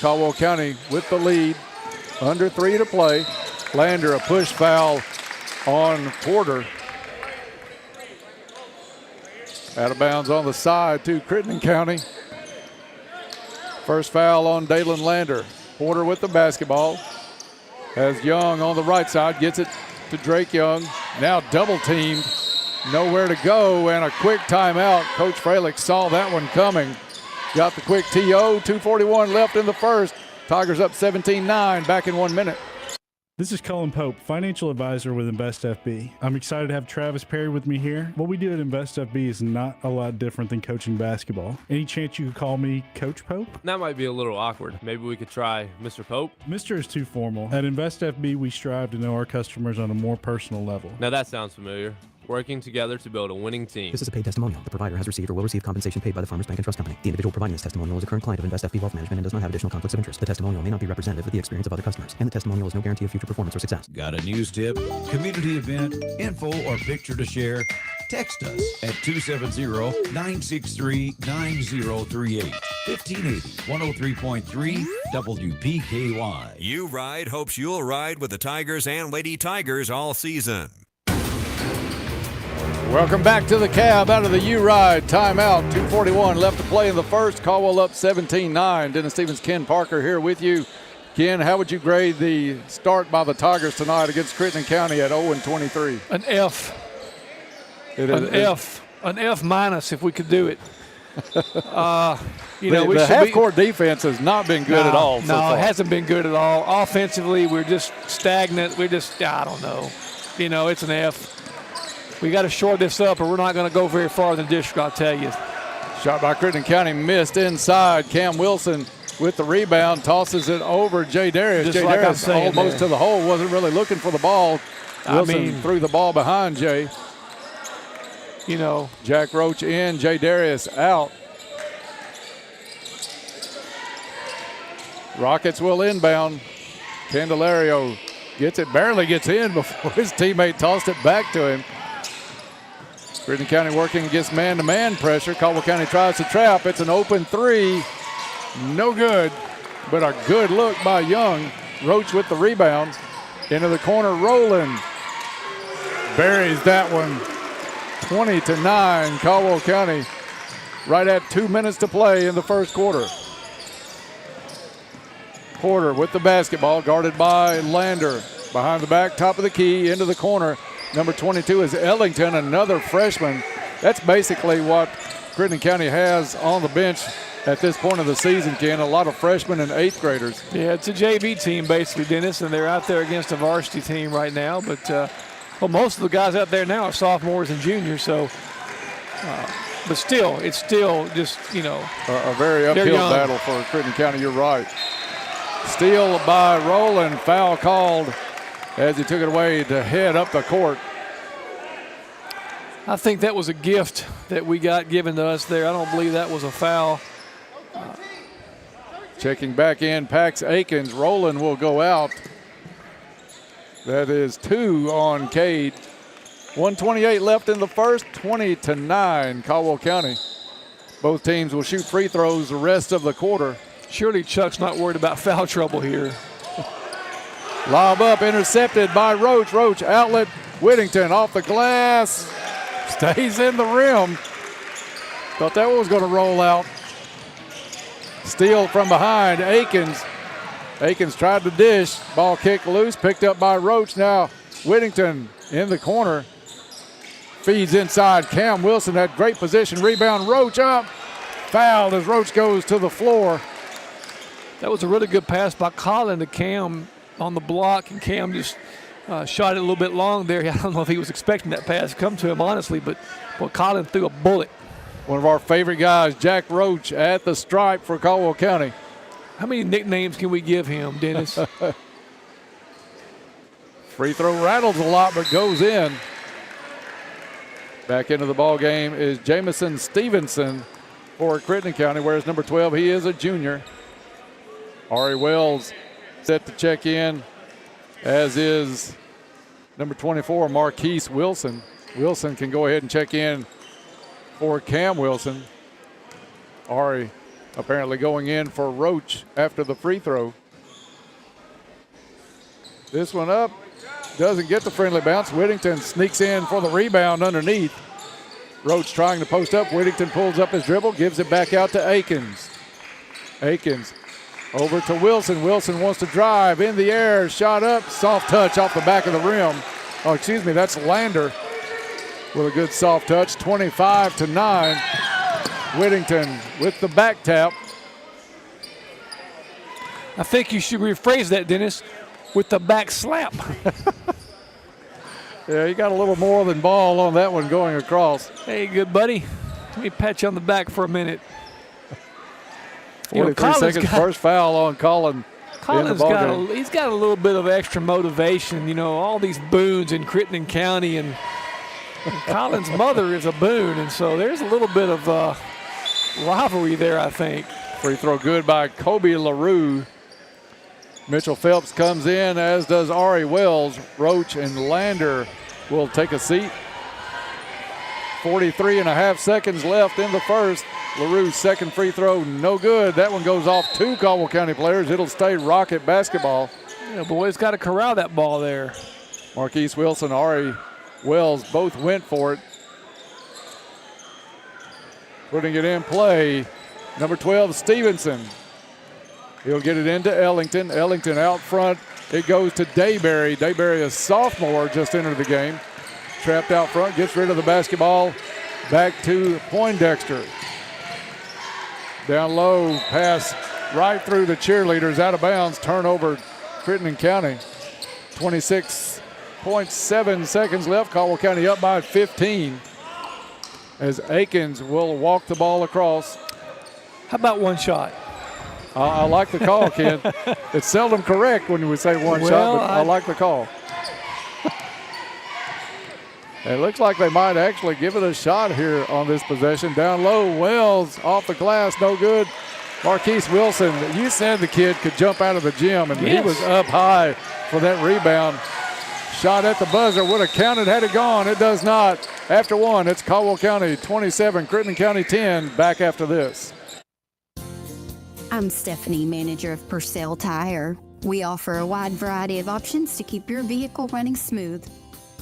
Caldwell County with the lead. Under 3 to play. Lander, a push foul on Porter. Out of bounds on the side to Crittenden County. First foul on Dalen Lander. Porter with the basketball. Has Young on the right side, gets it to Drake Young. Now double teamed, nowhere to go, and a quick timeout. Coach Fralick saw that one coming. Got the quick TO, 2:41 left in the first. Tigers up 17-9, back in 1 minute. This is Cullen Pope, financial advisor with Invest FB. I'm excited to have Travis Perry with me here. What we do at Invest FB is not a lot different than coaching basketball. Any chance you could call me Coach Pope? That might be a little awkward. Maybe we could try Mr. Pope. Mr. is too formal. At Invest FB, we strive to know our customers on a more personal level. Now that sounds familiar. Working together to build a winning team. This is a paid testimonial. The provider has received or will receive compensation paid by the Farmers Bank and Trust Company. The individual providing this testimonial is a current client of Invest FB Wealth Management and does not have additional conflicts of interest. The testimonial may not be representative of the experience of other customers, and the testimonial is no guarantee of future performance or success. Got a news tip, community event, info, or picture to share? Text us at 270-963-9038. 1580 103.3 WPKY. U-Ride hopes you'll ride with the Tigers and Lady Tigers all season. Welcome back to the cab out of the U-Ride timeout. 2:41 left to play in the first. Caldwell up 17-9. Dennis Stevens, Ken Parker here with you. Ken, how would you grade the start by the Tigers tonight against Crittenden County at 0-23? An F. An F minus if we could do it. The half-court defense has not been good at all so far. No, it hasn't been good at all. Offensively, we're just stagnant. I don't know. It's an F. We got to shore this up, or we're not going to go very far in the district, I'll tell you. Shot by Crittenden County missed inside. Cam Wilson with the rebound, tosses it over Jay Darius. Jay Darius almost to the hole, wasn't really looking for the ball. Wilson threw the ball behind Jay. Jack Roach in, Jay Darius out. Rockets will inbound. Candelario gets it, barely gets in before his teammate tossed it back to him. Crittenden County working against man-to-man pressure. Caldwell County tries to trap. It's an open three. No good, but a good look by Young. Roach with the rebound. Into the corner, Rowland buries that one. 20-9, Caldwell County. Right at 2 minutes to play in the first quarter. Porter with the basketball, guarded by Lander. Behind the back, top of the key, into the corner. Number 22 is Ellington, another freshman. That's basically what Crittenden County has on the bench at this point of the season, Ken. A lot of freshmen and eighth graders. Yeah, it's a JV team basically, Dennis, and they're out there against a varsity team right now. But most of the guys out there now are sophomores and juniors, so but still, it's still just, a very uphill battle for Crittenden County. You're right. Steal by Rowland, foul called as he took it away to head up the court. I think that was a gift that we got given to us there. I don't believe that was a foul. Checking back in, Pax Akins. Rowland will go out. That is 2 on Cade. 1:28 left in the first, 20-9, Caldwell County. Both teams will shoot free throws the rest of the quarter. Surely Chuck's not worried about foul trouble here. Lob up, intercepted by Roach. Roach outlet, Whittington off the glass. Stays in the rim. Thought that one was going to roll out. Steal from behind, Akins. Akins tried to dish. Ball kicked loose, picked up by Roach. Now Whittington in the corner. Feeds inside. Cam Wilson had great position. Rebound, Roach up. Fouled as Roach goes to the floor. That was a really good pass by Colin to Cam on the block, and Cam just shot it a little bit long there. I don't know if he was expecting that pass to come to him, honestly, but Colin threw a bullet. One of our favorite guys, Jack Roach, at the stripe for Caldwell County. How many nicknames can we give him, Dennis? Free throw rattles a lot, but goes in. Back into the ball game is Jamison Stevenson for Crittenden County, whereas number 12, he is a junior. Ari Wells set to check in, as is number 24, Marquise Wilson. Wilson can go ahead and check in for Cam Wilson. Ari apparently going in for Roach after the free throw. This one up, doesn't get the friendly bounce. Whittington sneaks in for the rebound underneath. Roach trying to post up. Whittington pulls up his dribble, gives it back out to Akins. Akins over to Wilson. Wilson wants to drive in the air, shot up, soft touch off the back of the rim. Oh, excuse me, that's Lander with a good soft touch. 25-9. Whittington with the back tap. I think you should rephrase that, Dennis, with the back slap. Yeah, he got a little more than ball on that one going across. Hey, good buddy. Let me pat you on the back for a minute. 43 seconds, first foul on Colin. He's got a little bit of extra motivation. All these boons in Crittenden County, and Colin's mother is a boon, and so there's a little bit of rivalry there, I think. Free throw good by Kobe LaRue. Mitchell Phelps comes in, as does Ari Wells. Roach and Lander will take a seat. 43.5 seconds left in the first. LaRue's second free throw, no good. That one goes off 2 Caldwell County players. It'll stay Rocket basketball. Yeah, boys got to corral that ball there. Marquise Wilson, Ari Wells both went for it. Putting it in play, number 12, Stevenson. He'll get it into Ellington. Ellington out front. It goes to Dayberry. Dayberry, a sophomore, just entered the game. Trapped out front, gets rid of the basketball. Back to Poindexter. Down low, pass right through the cheerleaders, out of bounds. Turnover, Crittenden County. 26.7 seconds left. Caldwell County up by 15. As Akins will walk the ball across. How about one shot? I like the call, Ken. It's seldom correct when we say one shot, but I like the call. It looks like they might actually give it a shot here on this possession. Down low, Wells off the glass, no good. Marquise Wilson, you said the kid could jump out of the gym, and he was up high for that rebound. Shot at the buzzer, would have counted had it gone. It does not. After one, it's Caldwell County 27, Crittenden County 10. Back after this. I'm Stephanie, manager of Purcell Tire. We offer a wide variety of options to keep your vehicle running smooth.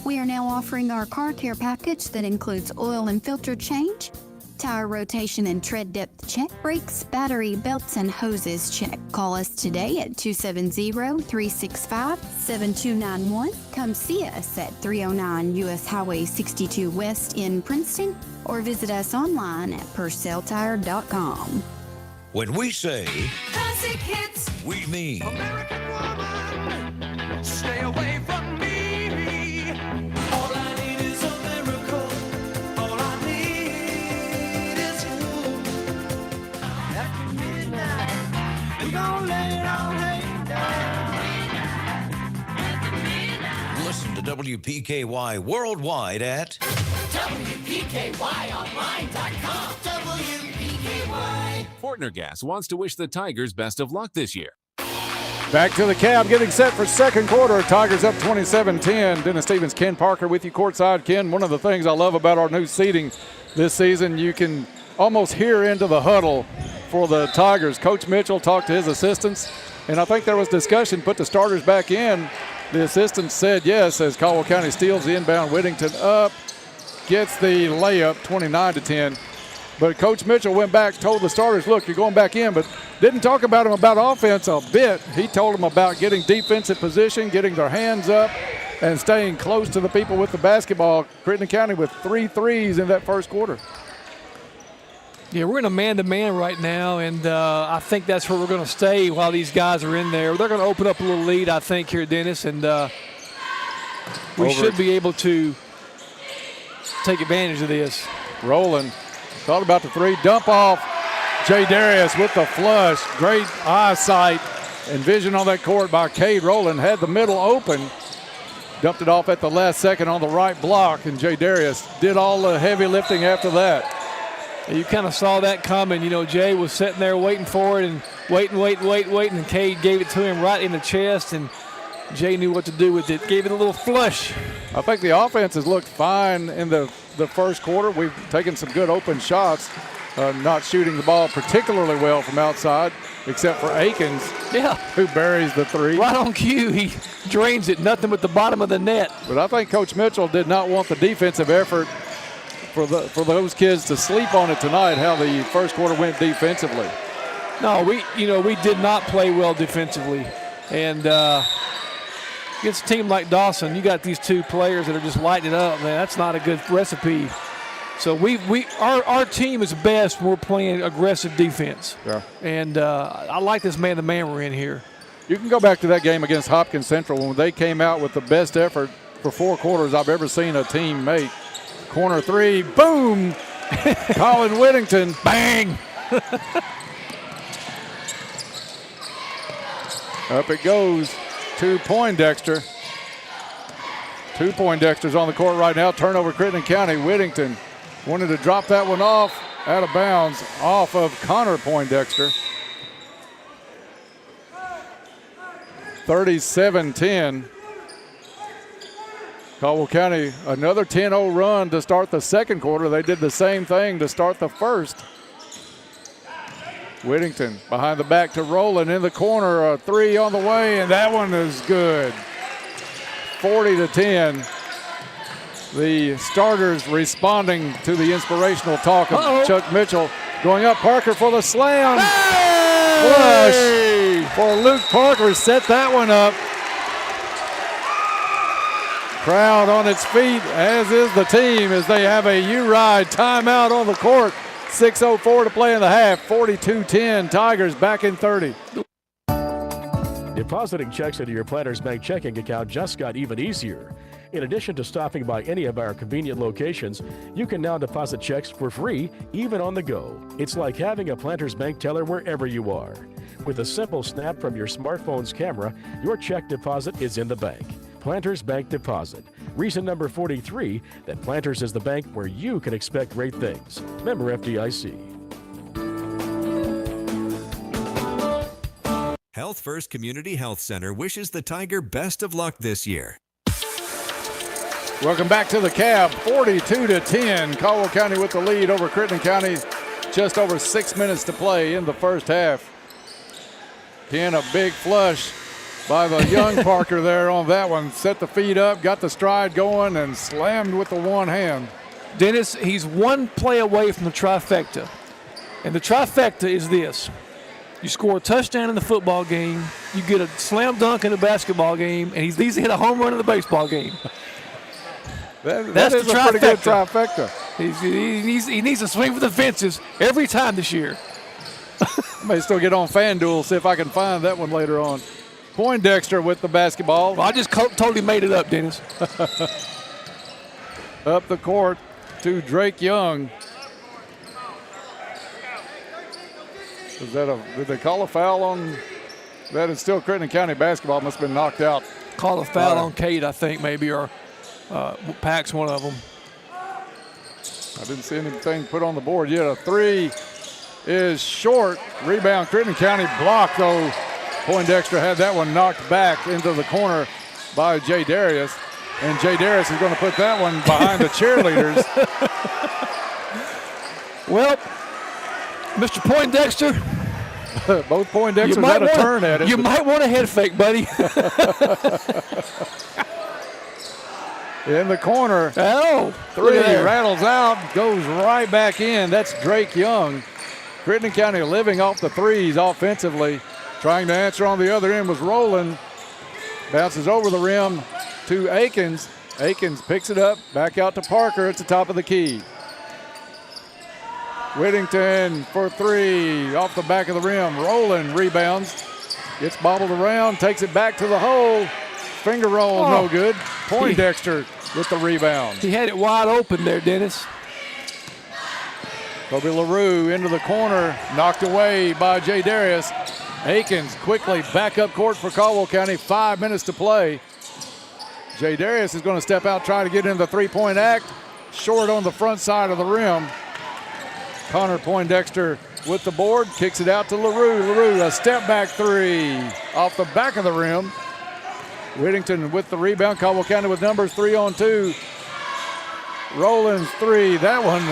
We are now offering our car care package that includes oil and filter change, tire rotation and tread depth check, brakes, battery, belts, and hoses check. Call us today at 270-365-7291. Come see us at 309 U.S. Highway 62 West in Princeton, or visit us online at purcelltire.com. When we say classic hits, we mean American woman, stay away from me. All I need is a miracle. All I need is you. After midnight, we gon' lay it all down. Listen to WPKY worldwide at WPKYonline.com. WPKY. Fortner Gas wants to wish the Tigers best of luck this year. Back to the cab, getting set for second quarter. Tigers up 27-10. Dennis Stevens, Ken Parker with you courtside. Ken, one of the things I love about our new seating this season, you can almost hear into the huddle for the Tigers. Coach Mitchell talked to his assistants, and I think there was discussion, put the starters back in. The assistants said yes as Caldwell County steals the inbound. Whittington up, gets the layup, 29-10. But Coach Mitchell went back, told the starters, look, you're going back in, but didn't talk about them about offense a bit. He told them about getting defensive position, getting their hands up, and staying close to the people with the basketball. Crittenden County with 3 threes in that first quarter. Yeah, we're in a man-to-man right now, and I think that's where we're going to stay while these guys are in there. They're going to open up a little lead, I think, here, Dennis, and we should be able to take advantage of this. Rowland thought about the three, dump off. Jay Darius with the flush. Great eyesight and vision on that court by Cade Rowland. Had the middle open. Dumped it off at the last second on the right block, and Jay Darius did all the heavy lifting after that. You kind of saw that coming. You know, Jay was sitting there waiting for it and waiting, and Cade gave it to him right in the chest, and Jay knew what to do with it. Gave it a little flush. I think the offense has looked fine in the first quarter. We've taken some good open shots, not shooting the ball particularly well from outside, except for Akins, who buries the three. Right on cue, he drains it, nothing but the bottom of the net. But I think Coach Mitchell did not want the defensive effort for those kids to sleep on it tonight, how the first quarter went defensively. No, we did not play well defensively. And against a team like Dawson, you got these two players that are just lighting it up, man. That's not a good recipe. So our team is best when we're playing aggressive defense. Yeah. And I like this man-to-man we're in here. You can go back to that game against Hopkins Central when they came out with the best effort for 4 quarters I've ever seen a team make. Corner three, boom! Colin Whittington, bang! Up it goes to Poindexter. 2 Poindexters on the court right now. Turnover, Crittenden County. Whittington wanted to drop that one off, out of bounds, off of Connor Poindexter. 37-10. Caldwell County, another 10-0 run to start the second quarter. They did the same thing to start the first. Whittington behind the back to Rowland in the corner. A three on the way, and that one is good. 40-10. The starters responding to the inspirational talk of Chuck Mitchell. Going up, Parker for the slam. Flush. for Luke Parker. Set that one up. Crowd on its feet, as is the team, as they have a U-Ride timeout on the court. 6:04 to play in the half. 42-10. Tigers back in 30. Depositing checks into your Planters Bank checking account just got even easier. In addition to stopping by any of our convenient locations, you can now deposit checks for free, even on the go. It's like having a Planters Bank teller wherever you are. With a simple snap from your smartphone's camera, your check deposit is in the bank. Planters Bank Deposit. Reason number 43 that Planters is the bank where you can expect great things. Member FDIC. Health First Community Health Center wishes the Tiger best of luck this year. Welcome back to the Cab. 42-10. Caldwell County with the lead over Crittenden County. Just over 6 minutes to play in the first half. Again, a big flush by the young Parker there on that one. Set the feet up, got the stride going, and slammed with the one hand. Dennis, he's one play away from the trifecta. And the trifecta is this. You score a touchdown in the football game, you get a slam dunk in the basketball game, and he's hit a home run in the baseball game. That's the a pretty good trifecta. He needs to swing for the fences every time this year. May still get on FanDuel, see if I can find that one later on. Poindexter with the basketball. Well, I just totally made it up, Dennis. Up the court to Drake Young. Did they call a foul on that? It's still Crittenden County basketball. Must have been knocked out. Call a foul on Cade, I think, maybe, or Pack's one of them. I didn't see anything put on the board yet. A three is short. Rebound, Crittenden County blocked, though. Poindexter had that one knocked back into the corner by Jay Darius. And Jay Darius is going to put that one behind the cheerleaders. Well, Mr. Poindexter. Both Poindexters had a turn at it. You might want a head fake, buddy. In the corner. Oh, three rattles out, goes right back in. That's Drake Young. Crittenden County living off the threes offensively. Trying to answer on the other end was Rowland. Bounces over the rim to Akins. Akins picks it up, back out to Parker at the top of the key. Whittington for three, off the back of the rim. Rowland rebounds, gets bobbled around, takes it back to the hole. Finger roll, no good. Poindexter with the rebound. He had it wide open there, Dennis. Kobe LaRue into the corner, knocked away by Jay Darius. Akins quickly back up court for Caldwell County. 5 minutes to play. Jay Darius is going to step out, try to get in the three-point act. Short on the front side of the rim. Connor Poindexter with the board, kicks it out to LaRue. LaRue, a step-back three off the back of the rim. Whittington with the rebound. Caldwell County with numbers 3-on-2. Rowland's three. That one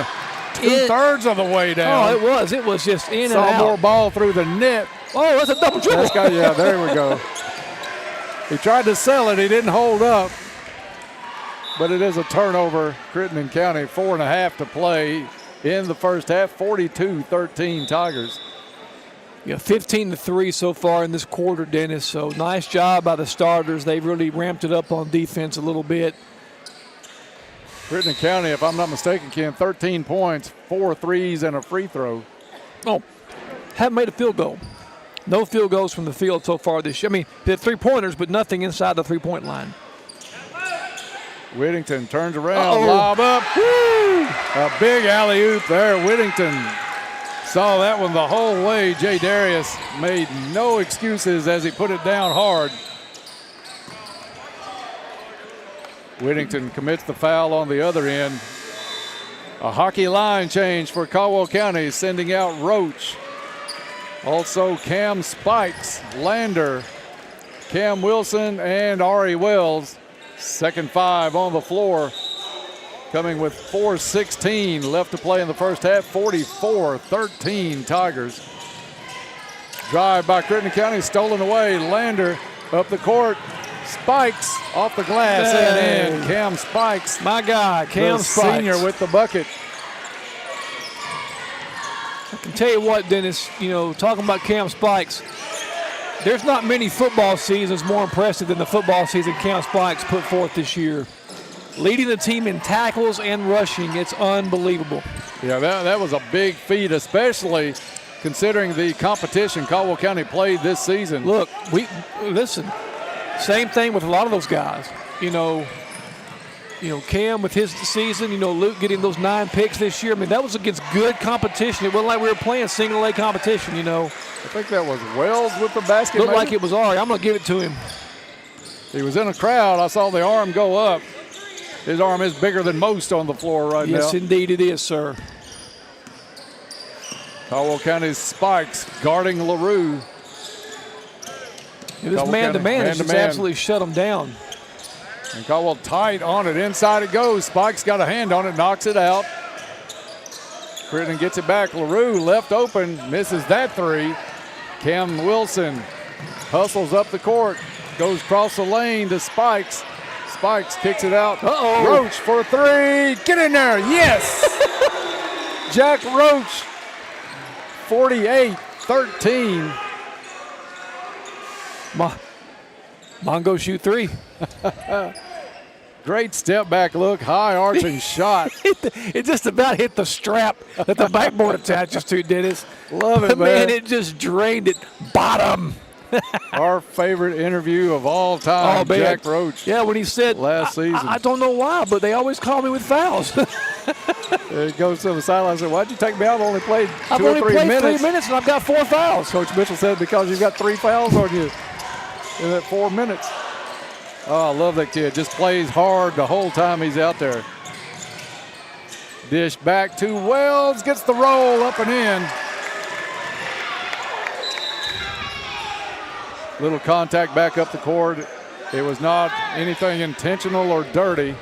two-thirds of the way down. Oh, it was. It was just in and out. Sophomore ball through the net. Oh, that's a double dribble. Yeah, there we go. He tried to sell it. He didn't hold up. But it is a turnover. Crittenden County, 4.5 to play in the first half. 42-13 Tigers. Yeah, 15-3 so far in this quarter, Dennis. So nice job by the starters. They've really ramped it up on defense a little bit. Crittenden County, if I'm not mistaken, Ken, 13 points, 4 threes, and a free throw. Oh, haven't made a field goal. No field goals from the field so far this year. I mean, they had three-pointers, but nothing inside the three-point line. Whittington turns around, lob up. Woo! A big alley-oop there. Whittington saw that one the whole way. Jay Darius made no excuses as he put it down hard. Whittington commits the foul on the other end. A hockey line change for Caldwell County, sending out Roach. Also Cam Spikes, Lander, Cam Wilson, and Ari Wells. Second five on the floor. Coming with 4:16 left to play in the first half. 44-13 Tigers. Drive by Crittenden County, stolen away. Lander up the court. Spikes off the glass and in. Cam Spikes. My God, Cam Spikes. Senior with the bucket. I can tell you what, Dennis, you know, talking about Cam Spikes, There's not many football seasons more impressive than the football season Cam Spikes put forth this year. Leading the team in tackles and rushing, it's unbelievable. Yeah, that was a big feat, especially considering the competition Caldwell County played this season. Look, listen, same thing with a lot of those guys. You know, Cam with his season, Luke getting those 9 picks this year. I mean, that was against good competition. It wasn't like we were playing single A competition, I think that was Wells with the basket. Looked like it was Ari. I'm going to give it to him. He was in a crowd. I saw the arm go up. His arm is bigger than most on the floor right now. Yes, indeed it is, sir. Caldwell County's Spikes guarding LaRue. This man-to-man has just absolutely shut him down. And Caldwell tight on it. Inside it goes. Spikes got a hand on it, knocks it out. Crittenden gets it back. LaRue left open, misses that 3. Cam Wilson hustles up the court, goes across the lane to Spikes. Spikes kicks it out. Roach for 3. Get in there. Yes. Jack Roach, 48-13. Mongo shoot 3. Great step back look, high arching shot. It just about hit the strap that the backboard attaches to, Dennis. Love it, man. It just drained it bottom. Our favorite interview of all time, Jack Roach. Yeah, when he said last season. I don't know why, but they always call me with fouls. He goes to the sideline and said, why'd you take me out? I only played 2 I've or only 3 played minutes. 3 minutes and I've got 4 fouls. Coach Mitchell said because you've got 3 fouls on you in that 4 minutes. Oh, I love that kid. Just plays hard the whole time he's out there. Dish back to Wells. Gets the roll up and in. Little contact back up the court. It was not anything intentional or dirty.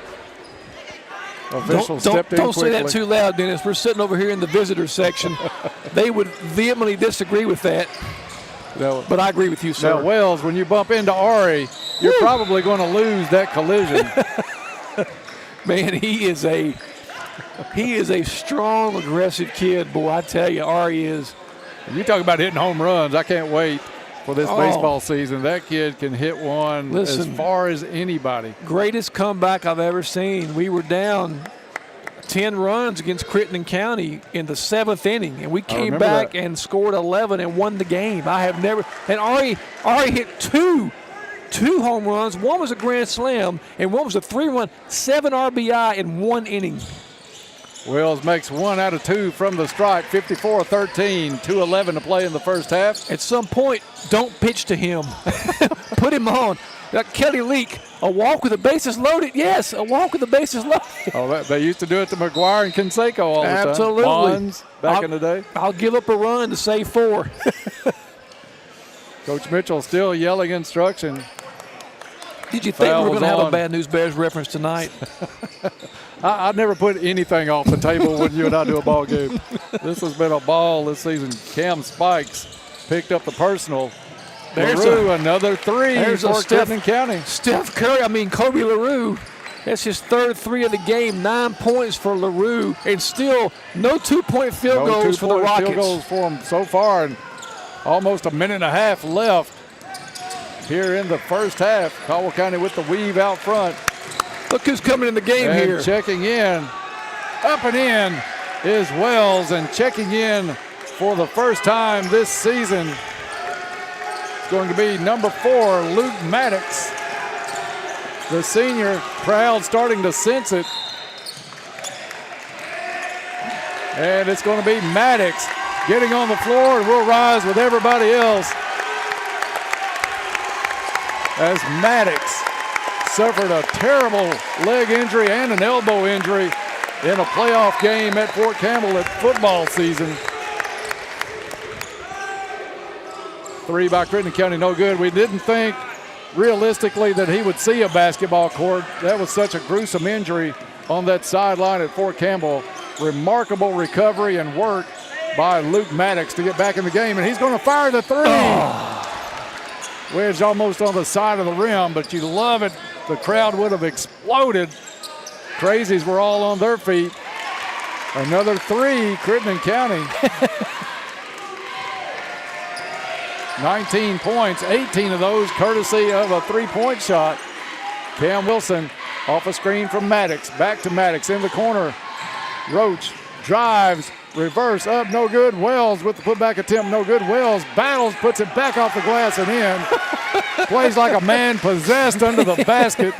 Official stepped in quickly. Don't say that too loud, Dennis. We're sitting over here in the visitor section. They would vehemently disagree with that. No, but I agree with you, sir. Now, Wells, when you bump into Ari, you're probably going to lose that collision. Man, he is a strong, aggressive kid, boy. I tell you, Ari is. And you talk about hitting home runs. I can't wait for this baseball season. That kid can hit one as far as anybody. Greatest comeback I've ever seen. We were down 10 runs against Crittenden County in the 7th inning, and we came back and scored 11 and won the game. I have never. And Ari hit two home runs. One was a grand slam, and one was a 3-run, 7 RBI in 1 inning. Wells makes 1 out of 2 from the strike, 54-13, 2:11 to play in the first half. At some point, don't pitch to him. Put him on. Kelly Leak, a walk with the bases loaded. Yes, a walk with the bases loaded. Oh, they used to do it to McGuire and Canseco all the time. Absolutely. Bonds back in the day. I'll give up a run to save 4. Coach Mitchell still yelling instruction. Did you think we were going to have a Bad News Bears reference tonight? I never put anything off the table when you and I do a ball game. This has been a ball this season. Cam Spikes picked up the personal. LaRue, another 3 for Crittenden County. Steph Curry, Kobe LaRue. That's his 3rd 3 of the game. 9 points for LaRue, and still no 2-point field goals for the Rockets. Field goals for him so far, and almost a minute and a half left here in the first half. Caldwell County with the weave out front. Look who's coming in the game here. Checking in, up and in, is Wells, and checking in for the first time this season. It's going to be number 4, Luke Maddox. The senior, crowd starting to sense it. And it's going to be Maddox getting on the floor, and we'll rise with everybody else as Maddox suffered a terrible leg injury and an elbow injury in a playoff game at Fort Campbell at football season. 3 by Crittenden County, no good. We didn't think realistically that he would see a basketball court. That was such a gruesome injury on that sideline at Fort Campbell. Remarkable recovery and work by Luke Maddox to get back in the game, and he's going to fire the 3. Wedged almost on the side of the rim, but you love it. The crowd would have exploded. Crazies were all on their feet. Another 3, Crittenden County. 19 points, 18 of those courtesy of a three-point shot. Cam Wilson off a screen from Maddox. Back to Maddox in the corner. Roach drives, reverse up, no good. Wells with the putback attempt, no good. Wells battles, puts it back off the glass and in. Plays like a man possessed under the basket.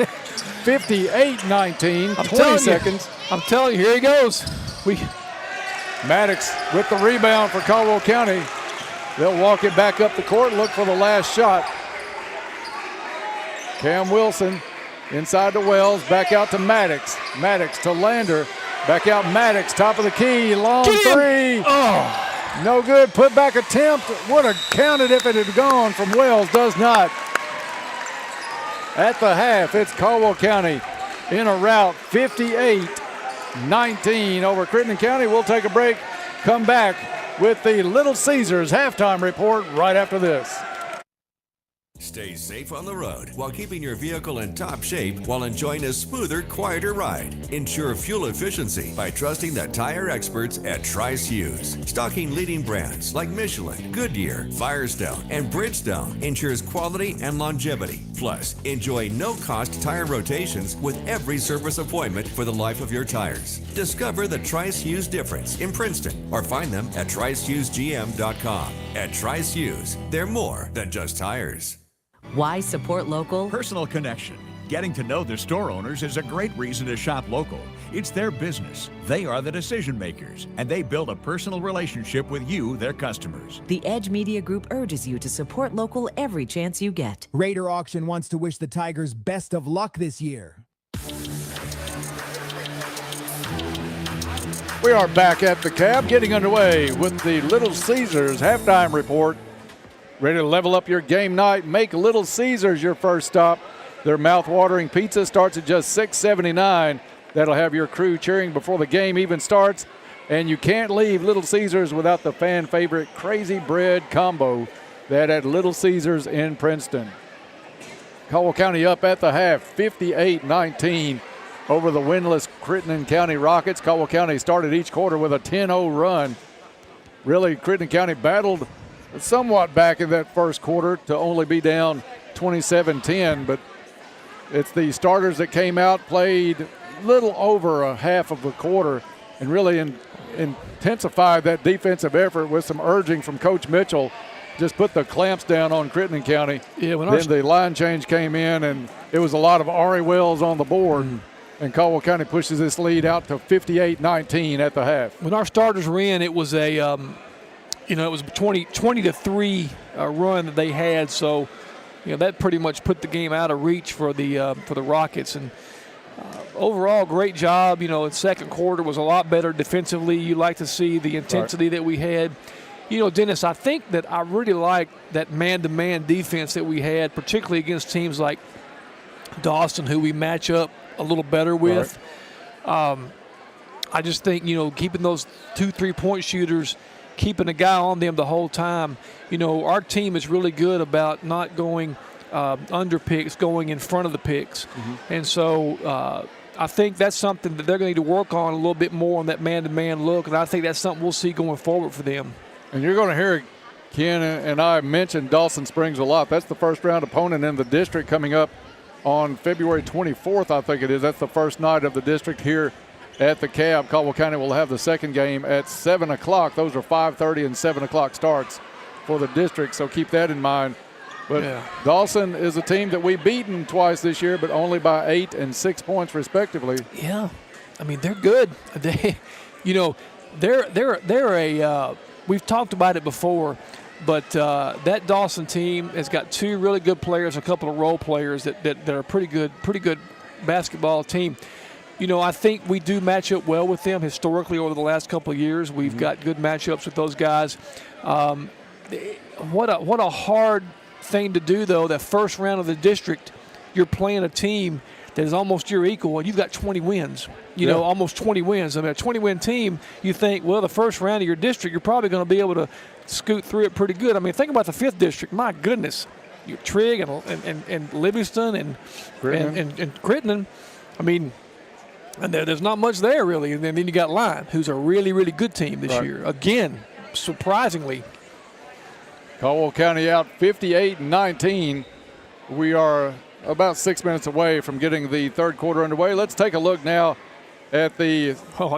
58-19, 20 seconds. I'm telling you, here he goes. Maddox with the rebound for Caldwell County. They'll walk it back up the court, look for the last shot. Cam Wilson inside to Wells, back out to Maddox. Maddox to Lander, back out Maddox, top of the key, long three. Oh, no good, put back attempt. Would have counted if it had gone from Wells, does not. At the half, it's Caldwell County in a rout, 58-19 over Crittenden County. We'll take a break, come back with the Little Caesars halftime report right after this. Stay safe on the road while keeping your vehicle in top shape while enjoying a smoother, quieter ride. Ensure fuel efficiency by trusting the tire experts at Trice Hughes. Stocking leading brands like Michelin, Goodyear, Firestone, and Bridgestone ensures quality and longevity. Plus, enjoy no-cost tire rotations with every service appointment for the life of your tires. Discover the Trice Hughes difference in Princeton or find them at tricehughesgm.com. At Trice Hughes, they're more than just tires. Why support local? Personal connection. Getting to know the store owners is a great reason to shop local. It's their business. They are the decision makers, and they build a personal relationship with you, their customers. The Edge Media Group urges you to support local every chance you get. Raider Auction wants to wish the Tigers best of luck this year. We are back at the Cab, getting underway with the Little Caesars halftime report. Ready to level up your game night? Make Little Caesars your first stop. Their mouth-watering pizza starts at just $6.79. That'll have your crew cheering before the game even starts. And you can't leave Little Caesars without the fan favorite Crazy Bread combo that at Little Caesars in Princeton. Caldwell County up at the half, 58-19 over the winless Crittenden County Rockets. Caldwell County started each quarter with a 10-0 run. Really, Crittenden County battled somewhat back in that first quarter to only be down 27-10, but it's the starters that came out, played little over a half of the quarter, and really intensified that defensive effort with some urging from Coach Mitchell. Just put the clamps down on Crittenden County. Yeah, then the line change came in, and it was a lot of Ari Wells on the board. And Caldwell County pushes this lead out to 58-19 at the half. When our starters were in, it was a it was a 20-3 run that they had, so that pretty much put the game out of reach for the Rockets. And overall, great job. The second quarter was a lot better defensively. You like to see the intensity that we had. Dennis, I think that I really like that man-to-man defense that we had, particularly against teams like Dawson, who we match up a little better with. I just think, keeping those 2 3-point shooters, keeping a guy on them the whole time. Our team is really good about not going under picks, going in front of the picks. And so I think that's something that they're going to need to work on a little bit more on that man-to-man look, and I think that's something we'll see going forward for them. And you're going to hear Ken and I mention Dawson Springs a lot. That's the first-round opponent in the district coming up on February 24th, I think it is. That's the first night of the district here at the Cab. Caldwell County will have the second game at 7 o'clock. Those are 5:30 and 7 o'clock starts for the district, so keep that in mind. But Dawson is a team that we've beaten twice this year, but only by 8 and 6 points respectively. Yeah, I mean, they're good. They're a we've talked about it before, but that Dawson team has got 2 really good players, a couple of role players that are pretty good basketball team. I think we do match up well with them historically over the last couple of years. We've got good matchups with those guys. What a hard thing to do, though, that first round of the district, you're playing a team that is almost your equal, and you've got 20 wins, almost 20 wins. I mean, a 20-win team, you think, well, the first round of your district, you're probably going to be able to scoot through it pretty good. I mean, think about the 5th district. My goodness. Trigg and Livingston and Crittenden. I mean, and there's not much there, really. And then you got Lyon, who's a really, really good team this year. Again, surprisingly. Caldwell County out 58-19. We are about 6 minutes away from getting the third quarter underway. Let's take a look now at the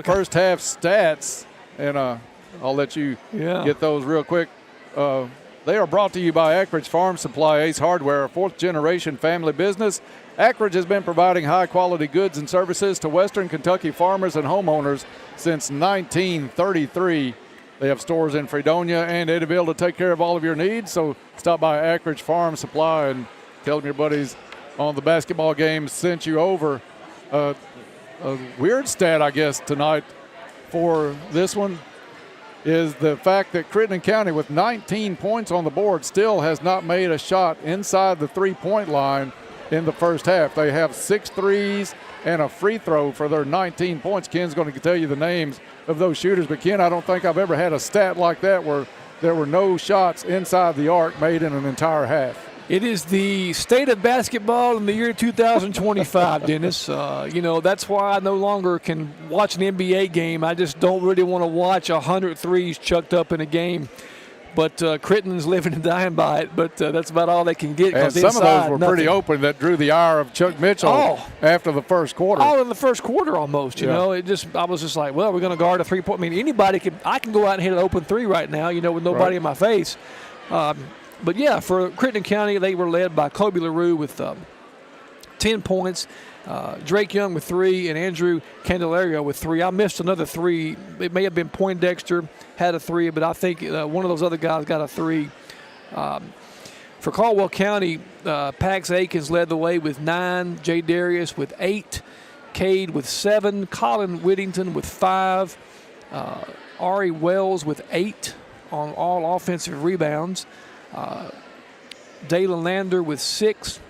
first half stats, and I'll let you get those real quick. They are brought to you by Ackridge Farm Supply, Ace Hardware, a fourth-generation family business. Ackridge has been providing high-quality goods and services to Western Kentucky farmers and homeowners since 1933. They have stores in Fredonia and Eddyville to take care of all of your needs, so stop by Ackridge Farm Supply and tell them your buddies on the basketball game sent you over. A weird stat, I guess, tonight for this one is the fact that Crittenden County, with 19 points on the board, still has not made a shot inside the three-point line in the first half. They have 6 threes and a free throw for their 19 points. Ken's going to tell you the names of those shooters, but Ken, I don't think I've ever had a stat like that where there were no shots inside the arc made in an entire half. It is the state of basketball in the year 2025, Dennis. That's why I no longer can watch an NBA game. I just don't really want to watch 100 threes chucked up in a game. But Crittenden's living and dying by it, but that's about all they can get. And some of those were pretty open that drew the ire of Chuck Mitchell after the first quarter. Oh, in the first quarter almost, you know. I was just like, well, we're going to guard a three-point. I mean, I can go out and hit an open three right now, with nobody in my face. But, yeah, for Crittenden County, they were led by Kobe LaRue with 10 points, Drake Young with 3, and Andrew Candelario with 3. I missed another 3. It may have been Poindexter had a 3, but I think one of those other guys got a 3. For Caldwell County, Pax Aikens led the way with 9, Jay Darius with 8, Cade with 7, Colin Whittington with 5, Ari Wells with 8 on all offensive rebounds. Dalen Lander with 6.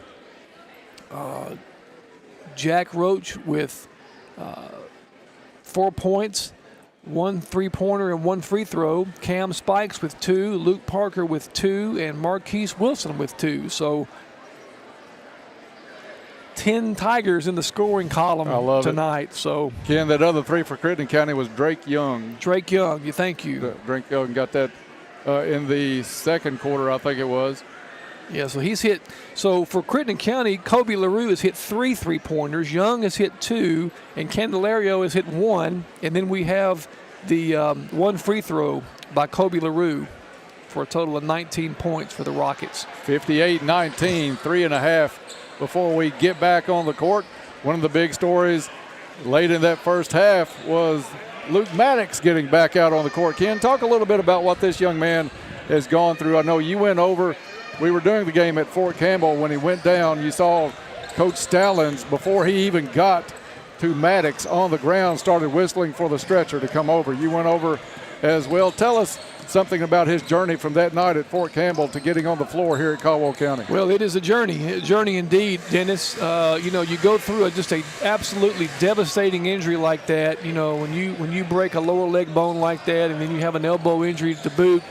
Jack Roach with 4 points, 1 three-pointer and 1 free throw. Cam Spikes with 2, Luke Parker with 2, and Marquise Wilson with 2. So 10 Tigers in the scoring column tonight. So Ken, that other 3 for Crittenden County was Drake Young. Drake Young, thank you. Drake Young got that in the second quarter, I think it was. Yeah, so he's hit. So for Crittenden County, Kobe LaRue has hit 3 3-pointers. Young has hit 2, and Candelario has hit 1. And then we have the 1 free throw by Kobe LaRue for a total of 19 points for the Rockets. 58-19, 3.5 before we get back on the court. One of the big stories late in that first half was Luke Maddox getting back out on the court. Ken, talk a little bit about what this young man has gone through. I know you went over. We were doing the game at Fort Campbell. When he went down, you saw Coach Stallings, before he even got to Maddox on the ground, started whistling for the stretcher to come over. You went over as well. Tell us something about his journey from that night at Fort Campbell to getting on the floor here at Caldwell County. Well, it is a journey indeed, Dennis. You go through just a absolutely devastating injury like that. When you break a lower leg bone like that, and then you have an elbow injury to boot.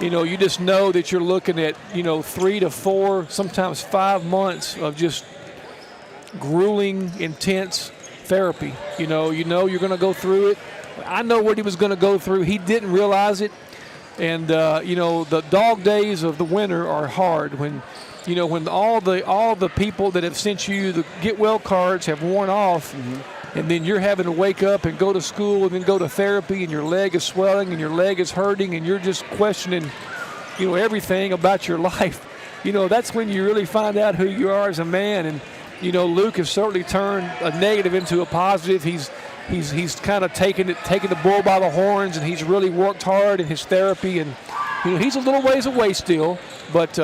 You just know that you're looking at, 3 to 4, sometimes 5 months of just grueling, intense therapy. You're going to go through it. I know what he was going to go through. He didn't realize it. And, the dog days of the winter are hard when all the people that have sent you the get well cards have worn off. And then you're having to wake up and go to school and then go to therapy, and your leg is swelling and your leg is hurting, and you're just questioning, everything about your life. That's when you really find out who you are as a man. And, Luke has certainly turned a negative into a positive. He's kind of taken the bull by the horns, and he's really worked hard in his therapy. And, he's a little ways away still, but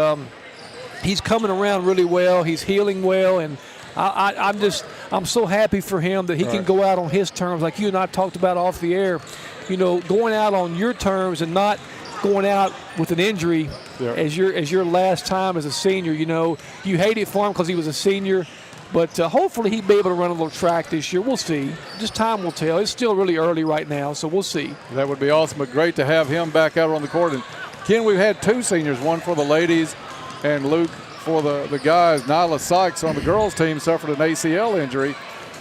he's coming around really well. He's healing well, and I'm so happy for him that he can go out on his terms, like you and I talked about off the air. Going out on your terms and not going out with an injury as your last time as a senior. You hate it for him because he was a senior, but hopefully he'll be able to run a little track this year. We'll see. Just time will tell. It's still really early right now, so we'll see. That would be awesome, but great to have him back out on the court. And Ken, we've had 2 seniors, one for the ladies and Luke for the guys. Nyla Sykes on the girls team suffered an ACL injury,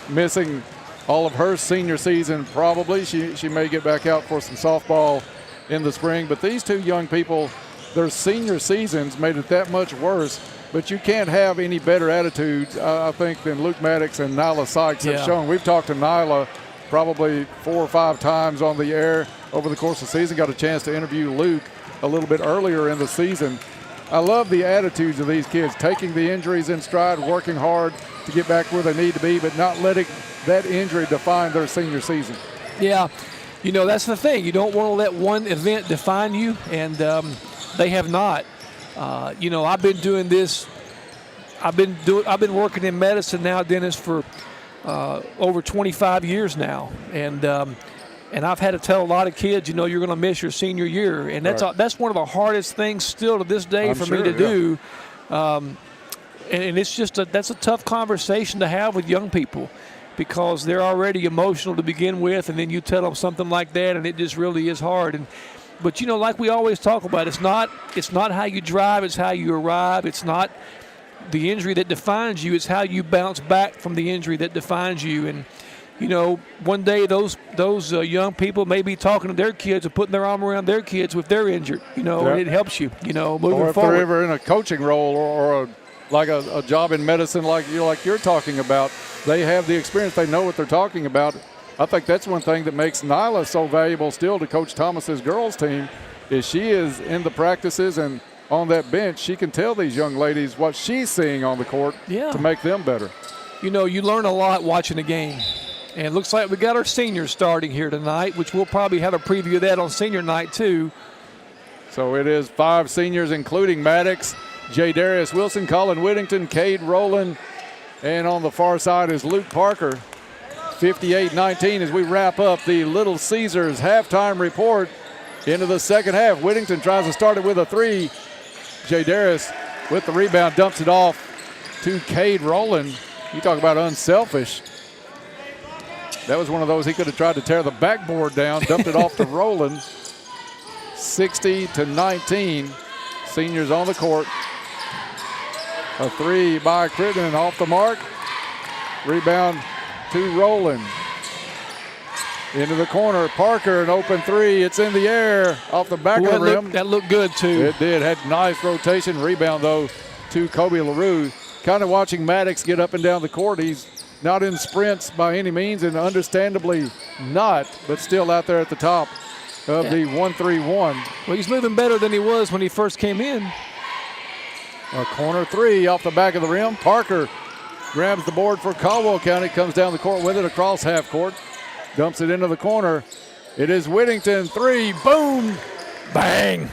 missing all of her senior season probably. She may get back out for some softball in the spring. But these 2 young people their senior seasons made it that much worse. But you can't have any better attitudes, I think, than Luke Maddox and Nyla Sykes have shown. We've talked to Nyla probably 4 or 5 times on the air over the course of the season. Got a chance to interview Luke a little bit earlier in the season. I love the attitudes of these kids, taking the injuries in stride, working hard to get back where they need to be, but not letting that injury define their senior season. Yeah, you know, that's the thing. You don't want to let one event define you, and they have not. You know, I've been doing this. I've been working in medicine now, Dennis, for over 25 years now, and I've had to tell a lot of kids, you know, you're going to miss your senior year, and that's one of the hardest things still to this day for me to do. And it's just that's a tough conversation to have with young people, because they're already emotional to begin with, and then you tell them something like that, and it just really is hard. But you know, like we always talk about, it's not how you drive, it's how you arrive. It's not the injury that defines you, it's how you bounce back from the injury that defines you. And you know, one day those young people may be talking to their kids or putting their arm around their kids if they're injured. You know, and it helps you. You know, moving or if forward. they're ever in a coaching role or a job in medicine like you're talking about, they have the experience. They know what they're talking about. I think that's one thing that makes Nyla so valuable still to Coach Thomas's girls team, is she is in the practices and on that bench. She can tell these young ladies what she's seeing on the court to make them better. You know, you learn a lot watching the game. And it looks like we got our seniors starting here tonight, which we'll probably have a preview of that on senior night too. So it is 5 seniors, including Maddox, J. Darius Wilson, Colin Whittington, Cade Rowland, and on the far side is Luke Parker. 58-19 as we wrap up the Little Caesars halftime report into the second half. Whittington tries to start it with a 3. J. Darius with the rebound dumps it off to Cade Rowland. You talk about unselfish. That was one of those he could have tried to tear the backboard down, dumped it off to Rowland. 60-19. Seniors on the court. A 3 by Crittenden off the mark. Rebound to Rowland. Into the corner. Parker, an open 3. It's in the air off the back of the rim. That looked good too. It did. Had nice rotation. Rebound though to Kobe LaRue. Kind of watching Maddox get up and down the court. He's not in sprints by any means, and understandably not, but still out there at the top of the 1-3-1. Well, he's moving better than he was when he first came in. A corner 3 off the back of the rim. Parker grabs the board for Caldwell County, comes down the court with it across half court, dumps it into the corner. It is Whittington, 3, boom, bang,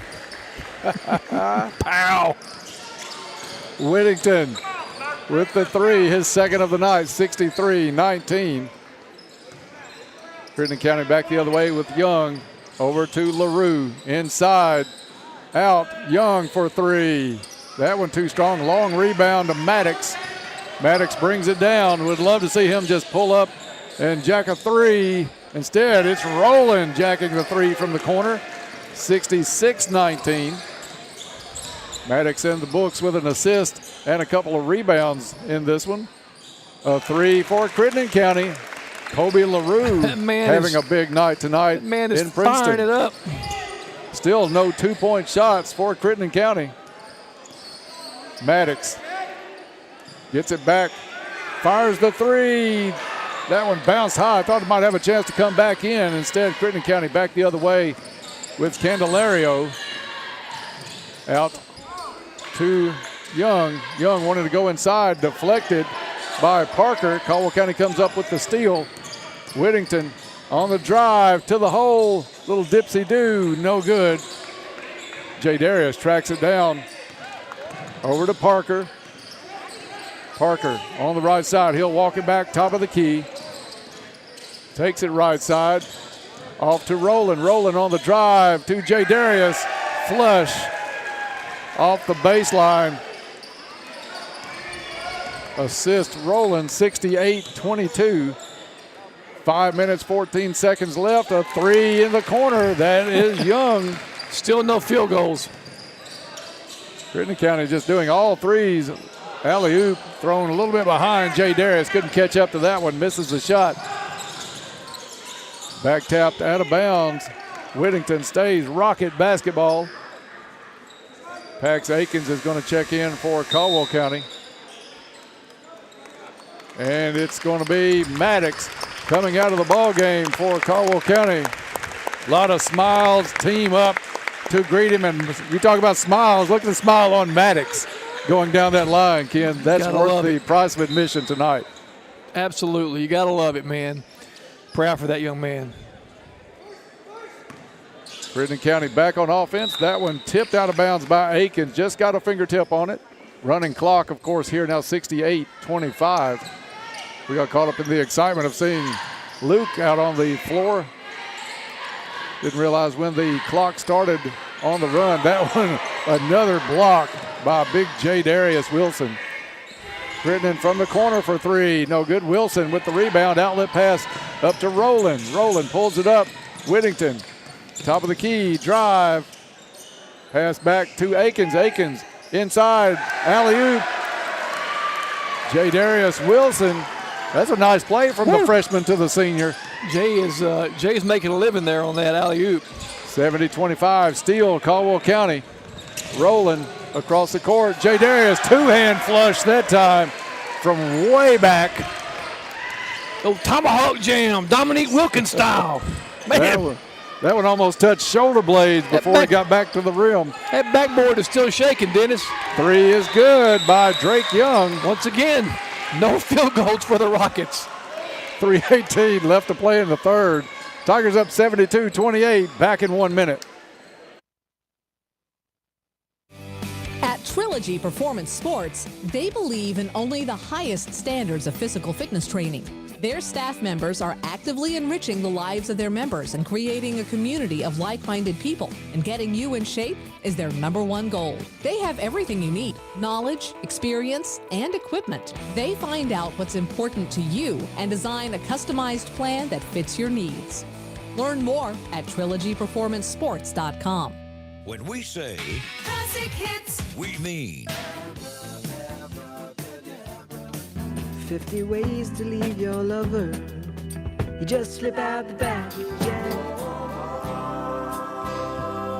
pow. Whittington with the 3, his second of the night, 63-19. Crittenden County back the other way with Young. Over to LaRue, inside, out, Young for 3. That one too strong, long rebound to Maddox. Maddox brings it down. Would love to see him just pull up and jack a 3. Instead, it's Rowland jacking the 3 from the corner, 66-19. Maddox in the books with an assist and a couple of rebounds in this one. A 3 for Crittenden County. Kobe LaRue having a big night tonight in Princeton. Firing it up. Still no 2-point shots for Crittenden County. Maddox gets it back, fires the 3. That one bounced high. I thought it might have a chance to come back in. Instead, Crittenden County back the other way with Candelario. Out to Young. Young wanted to go inside, deflected by Parker. Caldwell County comes up with the steal. Whittington on the drive to the hole. Little dipsy-do, no good. J. Darius tracks it down. Over to Parker. Parker on the right side. He'll walk it back, top of the key. Takes it right side. Off to Rowland. Rowland on the drive to J. Darius. Flush off the baseline. Assist Rowland, 68-22. 5 minutes, 14 seconds left. A 3 in the corner. That is Young. Still no field goals. Crittenden County just doing all threes. Alley-oop thrown a little bit behind. J. Darius couldn't catch up to that one. Misses the shot. Back tapped out of bounds. Whittington stays Rocket basketball. Pax Aikens is going to check in for Caldwell County. And it's going to be Maddox coming out of the ball game for Caldwell County. A lot of smiles, team up to greet him. And you talk about smiles, look at the smile on Maddox going down that line, Ken. That's worth the price of admission tonight. Absolutely. You got to love it, man. Proud for that young man. Crittenden County back on offense. That one tipped out of bounds by Aikens. Just got a fingertip on it. Running clock, of course, here now 68-25. We got caught up in the excitement of seeing Luke out on the floor. Didn't realize when the clock started on the run. That one, another block by big J. Darius Wilson. Crittenden from the corner for three. No good. Wilson with the rebound. Outlet pass up to Rowland. Rowland pulls it up. Whittington, top of the key, drive. Pass back to Aikens. Aikens inside. Alley-oop. J. Darius Wilson. That's a nice play from the freshman to the senior. Jay's making a living there on that alley-oop. 70-25, steal, Caldwell County. Rowland across the court. J. Darius, two-hand flush that time from way back. Oh, tomahawk jam, Dominique Wilkins style. Man. That one almost touched shoulder blades before he got back to the rim. That backboard is still shaking, Dennis. Three is good by Drake Young. Once again, no field goals for the Rockets. 3:18 left to play in the third. Tigers up 72-28, back in 1 minute. At Trilogy Performance Sports, they believe in only the highest standards of physical fitness training. Their staff members are actively enriching the lives of their members and creating a community of like-minded people. And getting you in shape is their #1 goal. They have everything you need: knowledge, experience, and equipment. They find out what's important to you and design a customized plan that fits your needs. Learn more at trilogyperformancesports.com. When we say Classic hits, we mean 50 ways to leave your lover. You just slip out the back.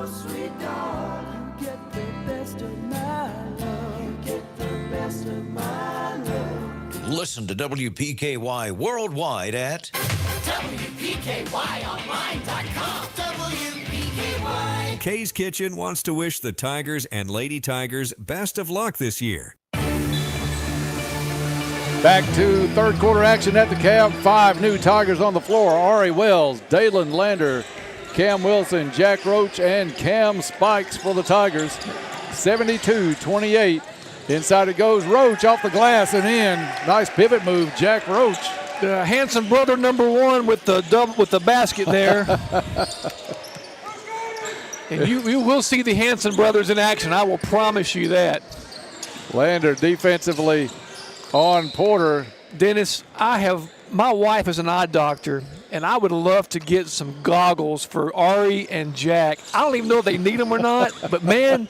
sweet darling, you get the best of my love. You get the best of my love. Listen to WPKY worldwide at WPKYonline.com. WPKY. Kay's Kitchen wants to wish the Tigers and Lady Tigers best of luck this year. Back to third quarter action at the Cab. 5 new Tigers on the floor. Ari Wells, Dalen Lander, Cam Wilson, Jack Roach, and Cam Spikes for the Tigers. 72-28. Inside it goes. Roach off the glass and in. Nice pivot move, Jack Roach. Handsome brother #1 with the basket there. And you will see the Hanson brothers in action. I will promise you that. Lander defensively on Porter. Dennis, my wife is an eye doctor, and I would love to get some goggles for Ari and Jack. I don't even know if they need them or not, but man,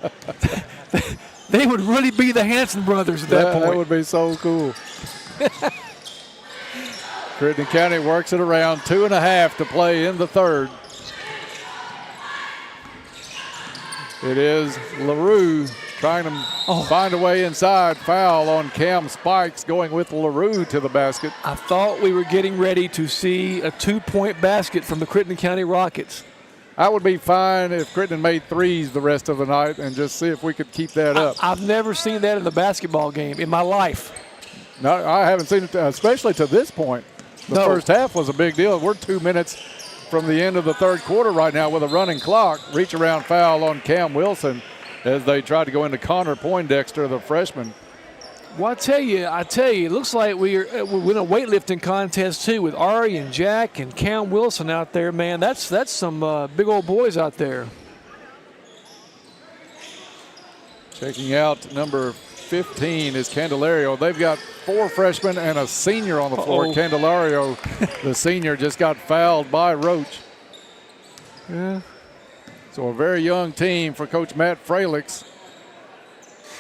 they would really be the Hanson brothers at that point. That would be so cool. Crittenden County works it around. 2.5 to play in the third. It is LaRue trying to find a way inside. Foul on Cam Spikes, going with LaRue to the basket. I thought we were getting ready to see a 2-point basket from the Crittenden County Rockets. I would be fine if Crittenden made threes the rest of the night and just see if we could keep that up. I've never seen that in the basketball game in my life. No, I haven't seen it, especially to this point. The first half was a big deal. We're 2 minutes from the end of the third quarter right now with a running clock. Reach around foul on Cam Wilson as they tried to go into Connor Poindexter, the freshman. Well, I tell you, it looks like we're in a weightlifting contest too with Ari and Jack and Cam Wilson out there, man. That's some big old boys out there. Checking out number 15 is Candelario. They've got 4 freshmen and a senior on the floor. Candelario, the senior, just got fouled by Roach. Yeah. So a very young team for Coach Matt Fralix.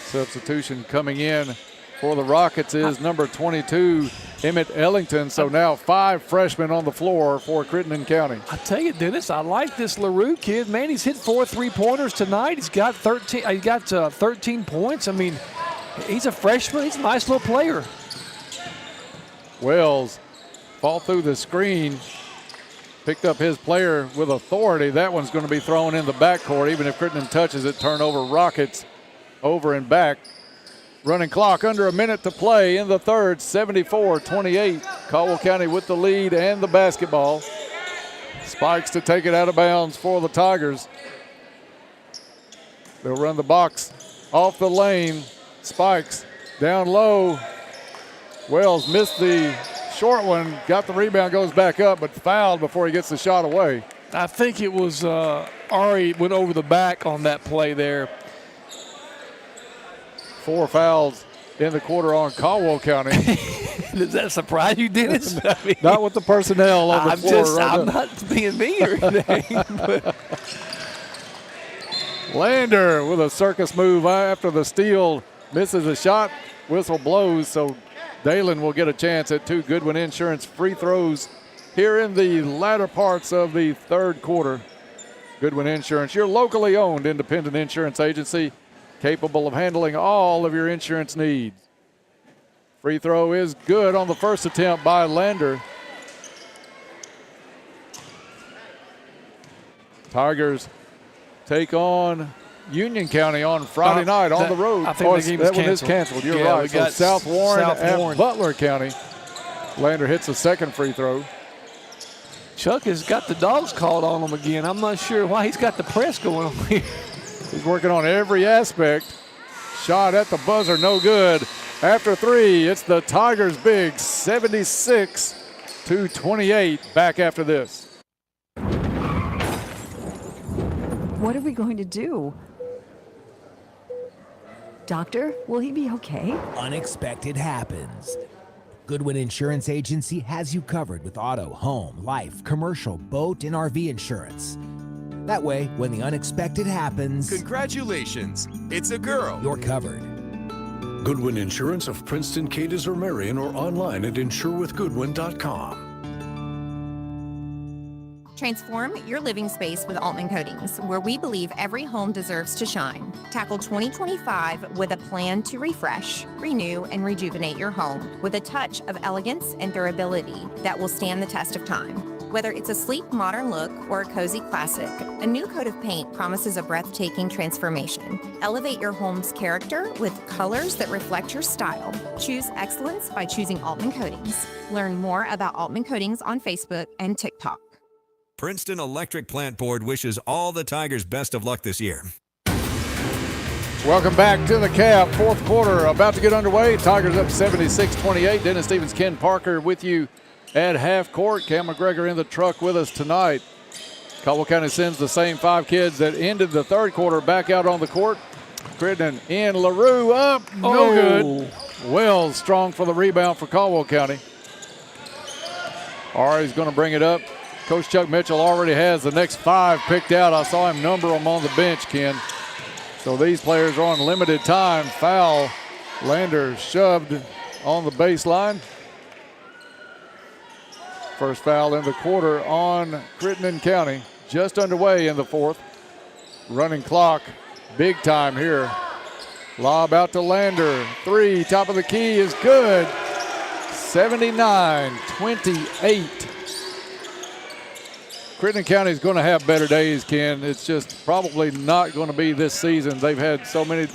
Substitution coming in for the Rockets is number 22, Emmett Ellington. So now 5 freshmen on the floor for Crittenden County. I tell you, Dennis, I like this LaRue kid. Man, he's hit 4 3-pointers tonight. He's got 13. He got 13 points. I mean, he's a freshman. He's a nice little player. Wells fall through the screen. Picked up his player with authority. That one's going to be thrown in the backcourt. Even if Crittenden touches it, turnover Rockets over and back. Running clock, under a minute to play in the third, 74-28. Caldwell County with the lead and the basketball. Spikes to take it out of bounds for the Tigers. They'll run the box off the lane. Spikes down low. Wells missed the short one, got the rebound, goes back up, but fouled before he gets the shot away. I think it was Ari went over the back on that play there. 4 fouls in the quarter on Caldwell County. Does that surprise you, Dennis? I mean, not with the personnel on the floor. I'm not being mean or anything. But. Lander with a circus move after the steal. Misses a shot. Whistle blows, so Dalen will get a chance at 2 Goodwin Insurance free throws here in the latter parts of the third quarter. Goodwin Insurance, your locally owned independent insurance agency, capable of handling all of your insurance needs. Free throw is good on the first attempt by Lander. Tigers take on Union County on Friday night on the road. I think the game is that one is canceled. You're right. So South Warren at Butler County. Lander hits the second free throw. Chuck has got the dogs called on him again. I'm not sure why he's got the press going on here. He's working on every aspect. Shot at the buzzer, no good. After 3, it's the Tigers big, 76-28. Back after this. What are we going to do? Doctor, will he be okay? Unexpected happens. Goodwin Insurance Agency has you covered with auto, home, life, commercial, boat, and RV insurance. That way, when the unexpected happens... Congratulations, it's a girl. You're covered. Goodwin Insurance of Princeton, Cadiz, or Marion, or online at insurewithgoodwin.com. Transform your living space with Altman Coatings, where we believe every home deserves to shine. Tackle 2025 with a plan to refresh, renew, and rejuvenate your home with a touch of elegance and durability that will stand the test of time. Whether it's a sleek, modern look or a cozy classic, a new coat of paint promises a breathtaking transformation. Elevate your home's character with colors that reflect your style. Choose excellence by choosing Altman Coatings. Learn more about Altman Coatings on Facebook and TikTok. Princeton Electric Plant Board wishes all the Tigers best of luck this year. Welcome back to the Cab. Fourth quarter about to get underway. Tigers up 76-28. Dennis Stevens, Ken Parker with you at half court. Cam McGregor in the truck with us tonight. Caldwell County sends the same 5 kids that ended the third quarter back out on the court. Crittenden in, LaRue up, no good. Wells strong for the rebound for Caldwell County. Ari's going to bring it up. Coach Chuck Mitchell already has the next 5 picked out. I saw him number them on the bench, Ken. So these players are on limited time. Foul. Lander shoved on the baseline. First foul in the quarter on Crittenden County. Just underway in the fourth. Running clock, big time here. Lob out to Lander. 3, top of the key is good. 79-28. Crittenden County is going to have better days, Ken. It's just probably not going to be this season. They've had so many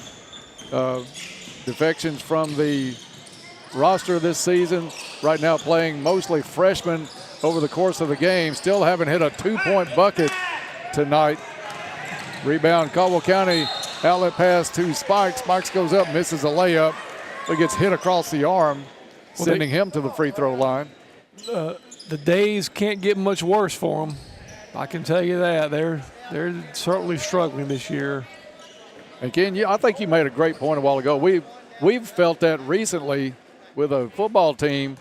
defections from the roster this season. Right now playing mostly freshmen over the course of the game. Still haven't hit a 2-point bucket tonight. Rebound, Caldwell County. Outlet pass to Spikes. Spikes goes up, misses a layup, but gets hit across the arm, sending him to the free throw line. The days can't get much worse for them. I can tell you that. They're certainly struggling this year. And Ken, I think you made a great point a while ago. We've felt that recently with a football team,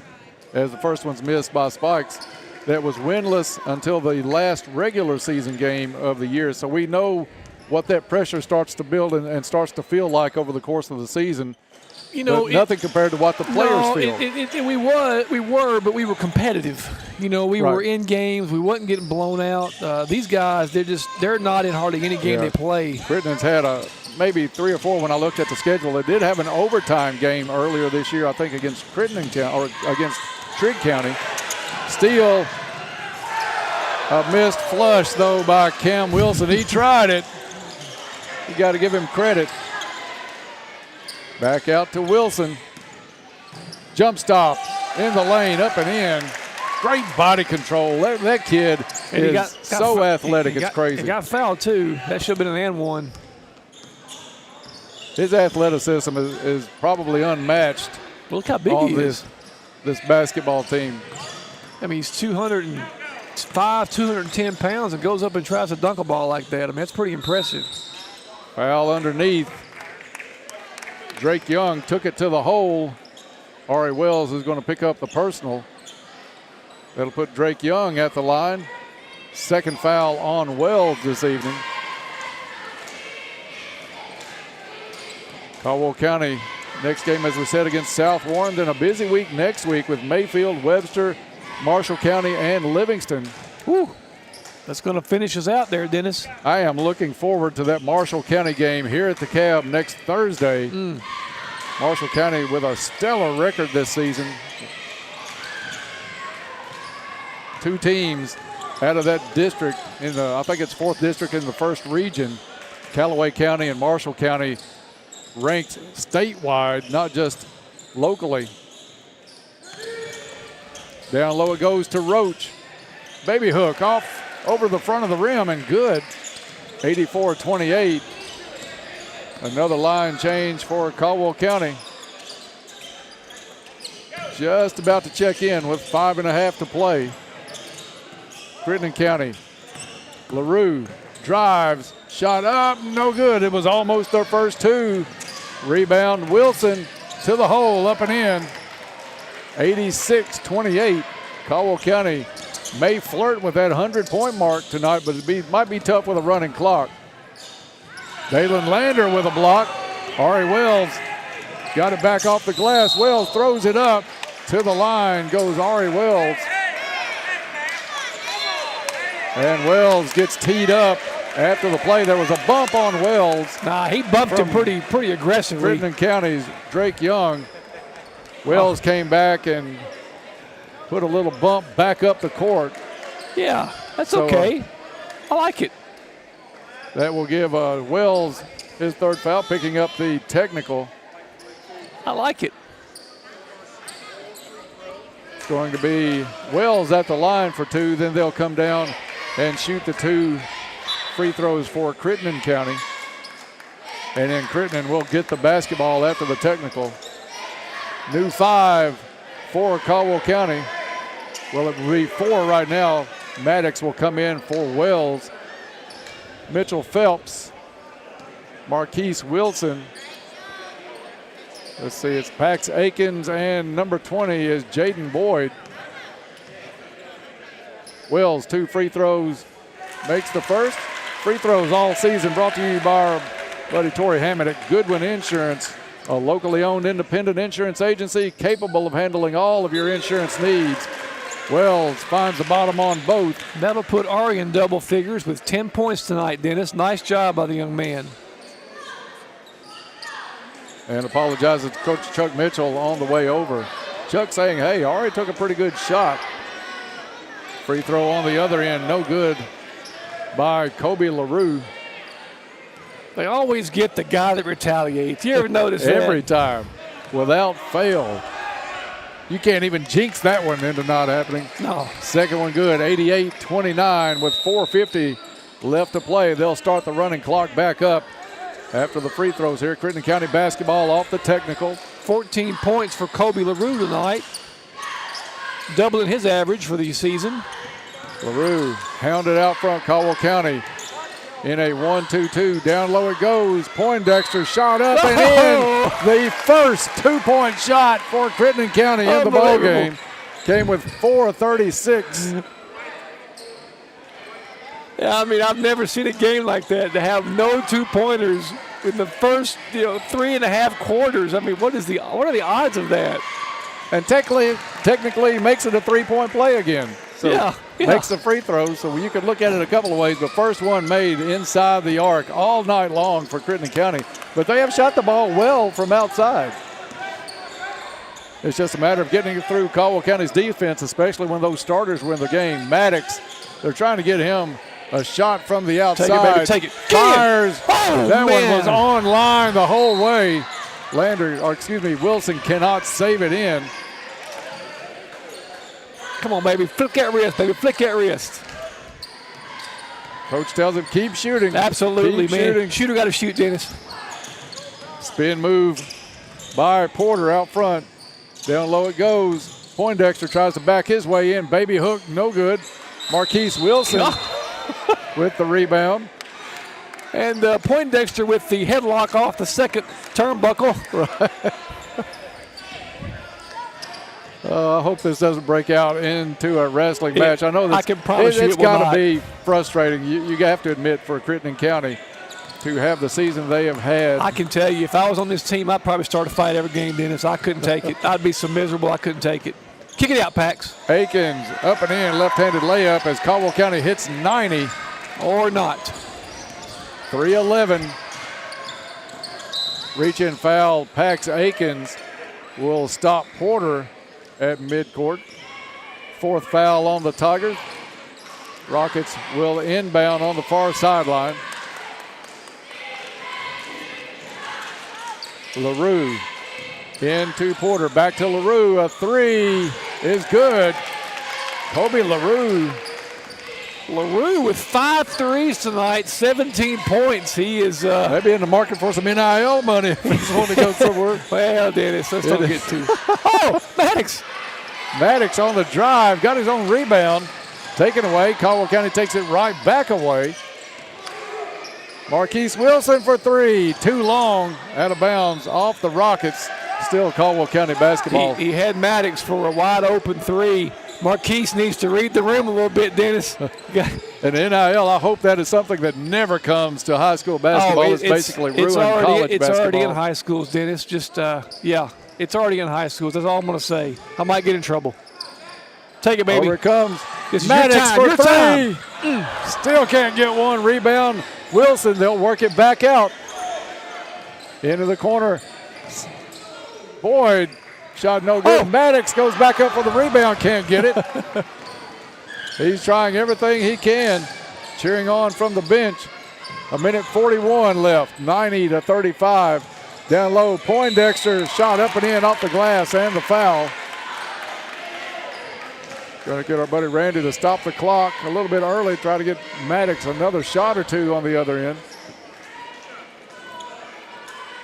as the first one's missed by Spikes, that was winless until the last regular season game of the year. So we know what that pressure starts to build and starts to feel like over the course of the season. You know, nothing compared to what the players feel. We were, but we were competitive. You know, we were in games. We wasn't getting blown out. These guys, they're not in hardly any game they play. Crittenden's had maybe 3 or 4 when I looked at the schedule. They did have an overtime game earlier this year, I think, against Crittenden or against Trigg County. Steele, a missed flush though by Cam Wilson. He tried it. You got to give him credit. Back out to Wilson. Jump stop in the lane, up and in. Great body control. That kid is so athletic, it's crazy. He got fouled, too. That should have been an and one. His athleticism is probably unmatched. Look how big he is. This basketball team. I mean, he's 205, 210 pounds and goes up and tries to dunk a ball like that. I mean, that's pretty impressive. Foul underneath. Drake Young took it to the hole. Ari Wells is going to pick up the personal. That'll put Drake Young at the line. Second foul on Wells this evening. Caldwell County, next game, as we said, against South Warren. Then a busy week next week with Mayfield, Webster, Marshall County, and Livingston. Whew. That's going to finish us out there, Dennis. I am looking forward to that Marshall County game here at the Cab next Thursday. Marshall County with a stellar record this season. 2 teams out of that district in the, I think it's 4th district in the 1st region. Callaway County and Marshall County ranked statewide, not just locally. Down low it goes to Roach. Baby hook off over the front of the rim and good. 84-28. Another line change for Caldwell County. Just about to check in with 5.5 to play. Crittenden County. LaRue drives, shot up, no good. It was almost their first 2. Rebound, Wilson to the hole, up and in. 86-28. Caldwell County may flirt with that 100-point mark tonight, but it might be tough with a running clock. Dalen Lander with a block. Ari Wells got it back off the glass. Wells throws it up to the line. Goes Ari Wells. And Wells gets teed up after the play. There was a bump on Wells. Nah, he bumped him pretty aggressively. Crittenden County's Drake Young. Wells came back and put a little bump back up the court. Yeah, that's okay. I like it. That will give Wells his 3rd foul, picking up the technical. I like it. It's going to be Wells at the line for 2. Then they'll come down and shoot the 2 free throws for Crittenden County. And then Crittenden will get the basketball after the technical. New 5 for Caldwell County. Well, it will be 4 right now. Maddox will come in for Wells. Mitchell Phelps, Marquise Wilson. Let's see, it's Pax Akins, and number 20 is Jaden Boyd. Wells, 2 free throws, makes the first. Free throws all season brought to you by our buddy Torrey Hammond at Goodwin Insurance, a locally owned independent insurance agency capable of handling all of your insurance needs. Wells finds the bottom on both. That'll put Ari in double figures with 10 points tonight, Dennis. Nice job by the young man. And apologizes to Coach Chuck Mitchell on the way over. Chuck saying, hey, Ari took a pretty good shot. Free throw on the other end, no good by Kobe LaRue. They always get the guy that retaliates. You ever notice that? Every time, without fail. You can't even jinx that one into not happening. No. Second one good, 88-29 with 4:50 left to play. They'll start the running clock back up after the free throws here. Crittenden County basketball off the technical. 14 points for Kobe LaRue tonight, doubling his average for the season. LaRue hounded out front. Caldwell County in a 1-2-2. Down low it goes. Poindexter shot up and in. The first 2-point shot for Crittenden County in the ball game. Came with 4:36. Yeah, I mean, I've never seen a game like that to have no 2-pointers in the first 3.5 quarters. I mean, what are the odds of that? And technically makes it a 3-point play again. So yeah. Makes the free throw. So you could look at it a couple of ways. But first one made inside the arc all night long for Crittenden County. But they have shot the ball well from outside. It's just a matter of getting it through Caldwell County's defense, especially when those starters were in the game. Maddox, they're trying to get him a shot from the outside. Take it, baby, take it. Fires. Oh, that man. one was on line the whole way. Wilson cannot save it in. Come on, baby. Flick that wrist, baby. Flick that wrist. Coach tells him, keep shooting. Absolutely, keep man. Shooting. Shooter got to shoot, Dennis. Spin move by Porter out front. Down low it goes. Poindexter tries to back his way in. Baby hook, no good. Marquise Wilson with the rebound. And Poindexter with the headlock off the second turnbuckle. Right. I hope this doesn't break out into a wrestling match. I know I can promise you it's it will got not. to be frustrating. You have to admit, for Crittenden County to have the season they have had. I can tell you, if I was on this team, I'd probably start a fight every game, Dennis. I couldn't take it. I'd be so miserable, I couldn't take it. Kick it out, Pax. Akins up and in, left-handed layup as Caldwell County hits 90. Or not. 3-11. Reach-in foul. Pax Akins will stop Porter at midcourt. Fourth foul on the Tigers. Rockets will inbound on the far sideline. LaRue into Porter. Back to LaRue. A three is good. Kobe LaRue. LaRue with 5 threes tonight, 17 points. He is maybe in the market for some NIL money if he's want to go somewhere. Well, Dennis, let's don't get too. Oh, Maddox. Maddox on the drive, got his own rebound. Taken away. Caldwell County takes it right back away. Marquise Wilson for three. Too long, out of bounds, off the Rockets. Still Caldwell County basketball. He had Maddox for a wide open three. Marquise needs to read the room a little bit, Dennis. And NIL, I hope that is something that never comes to high school basketball. It's basically ruined college basketball. It's already in high schools, Dennis. Just, it's already in high schools. That's all I'm going to say. I might get in trouble. Take it, baby. Over it comes. This Maddox for three. Still can't get one. Rebound. Wilson, they'll work it back out. Into the corner. Boyd, shot no good. Maddox goes back up for the rebound, can't get it. He's trying everything he can. Cheering on from the bench. 1:41 left, 90-35. Down low, Poindexter shot up and in off the glass and the foul. Going to get our buddy Randy to stop the clock a little bit early, try to get Maddox another shot or two on the other end.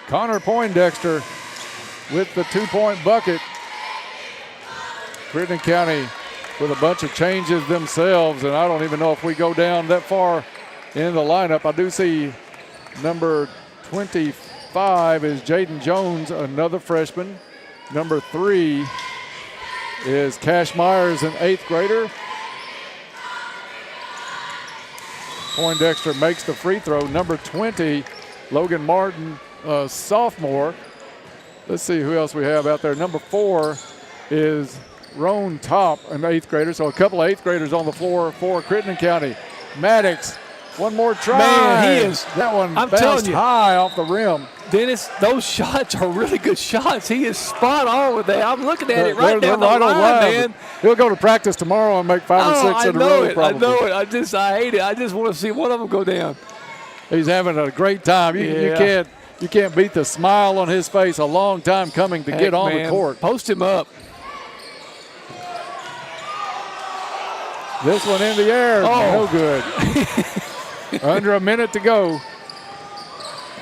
Connor Poindexter with the 2-point bucket. Crittenden County with a bunch of changes themselves, and I don't even know if we go down that far in the lineup. I do see number 25 is Jaden Jones, another freshman. Number 3 is Cash Myers, an 8th grader. Poindexter makes the free throw. Number 20, Logan Martin, a sophomore. Let's see who else we have out there. Number 4 is Roan Top, an 8th grader. So a couple of 8th graders on the floor for Crittenden County. Maddox, one more try. Man, he is. That one I'm bounced telling you, high off the rim. Dennis, those shots are really good shots. He is spot on with that. I'm looking at it right down the right line, man. He'll go to practice tomorrow and make 5 or 6 in a row. I know it. I hate it. I just want to see one of them go down. He's having a great time. You can't beat the smile on his face. A long time coming to get on the court. Post him up. This one in the air, no good. Under a minute to go.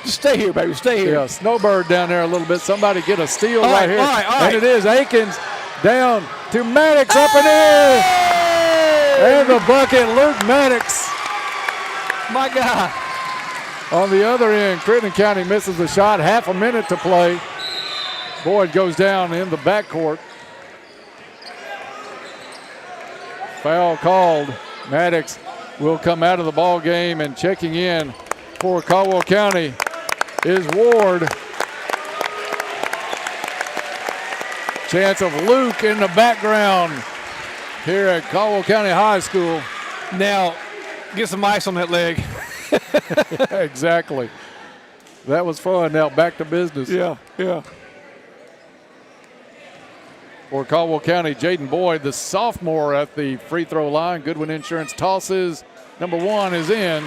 Just stay here, baby. Stay here. Yeah, Snowbird down there a little bit. Somebody get a steal right here. All right. And it is Akins down to Maddox up and in. And the bucket, Luke Maddox. My God. On the other end, Crittenden County misses the shot. Half a minute to play. Boyd goes down in the backcourt. Foul called. Maddox will come out of the ball game, and checking in for Caldwell County is Ward. Chance of Luke in the background here at Caldwell County High School. Now, get some ice on that leg. Exactly. That was fun. Now back to business. Yeah. For Caldwell County, Jaden Boyd, the sophomore at the free throw line. Goodwin Insurance tosses. Number 1 is in.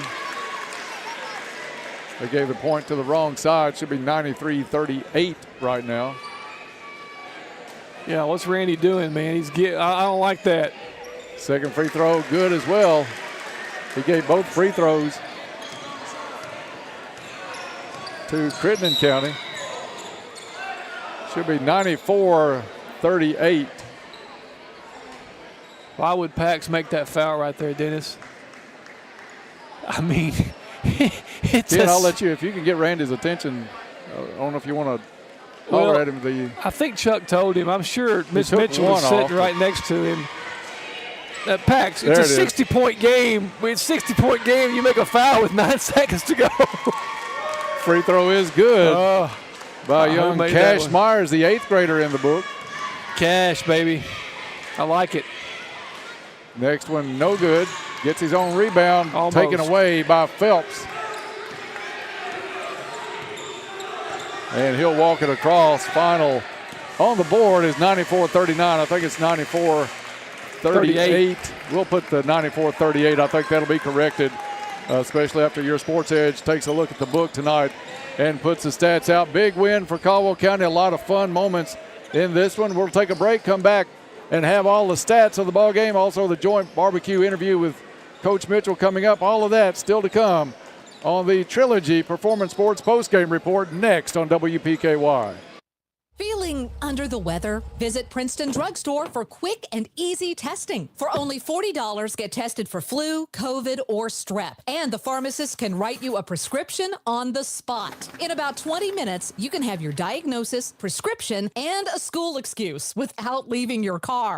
They gave the point to the wrong side. Should be 93-38 right now. Yeah, what's Randy doing, man? I don't like that. Second free throw, good as well. He gave both free throws to Crittenden County. Should be 94-38. Why would Pax make that foul right there, Dennis? I mean, I'll let you, if you can get Randy's attention. I don't know if you want to holler at him. I think Chuck told him. I'm sure Miss Mitchell was sitting right next to him. Pax, it's a 60-point game. It's a 60-point game. You make a foul with 9 seconds to go. Free throw is good by young Cash Myers, the 8th grader in the book. Cash, baby. I like it. Next one, no good. Gets his own rebound, taken away by Phelps. And he'll walk it across. Final on the board is 94-39. I think it's 94-38. We'll put the 94-38. I think that'll be corrected, especially after your Sports Edge takes a look at the book tonight and puts the stats out. Big win for Caldwell County. A lot of fun moments in this one. We'll take a break, come back, and have all the stats of the ball game. Also, the joint barbecue interview with Coach Mitchell coming up. All of that still to come on the Trilogy Performance Sports postgame report next on WPKY. Feeling under the weather? Visit Princeton Drugstore for quick and easy testing. For only $40, get tested for flu, COVID, or strep. And the pharmacist can write you a prescription on the spot. In about 20 minutes, you can have your diagnosis, prescription, and a school excuse without leaving your car.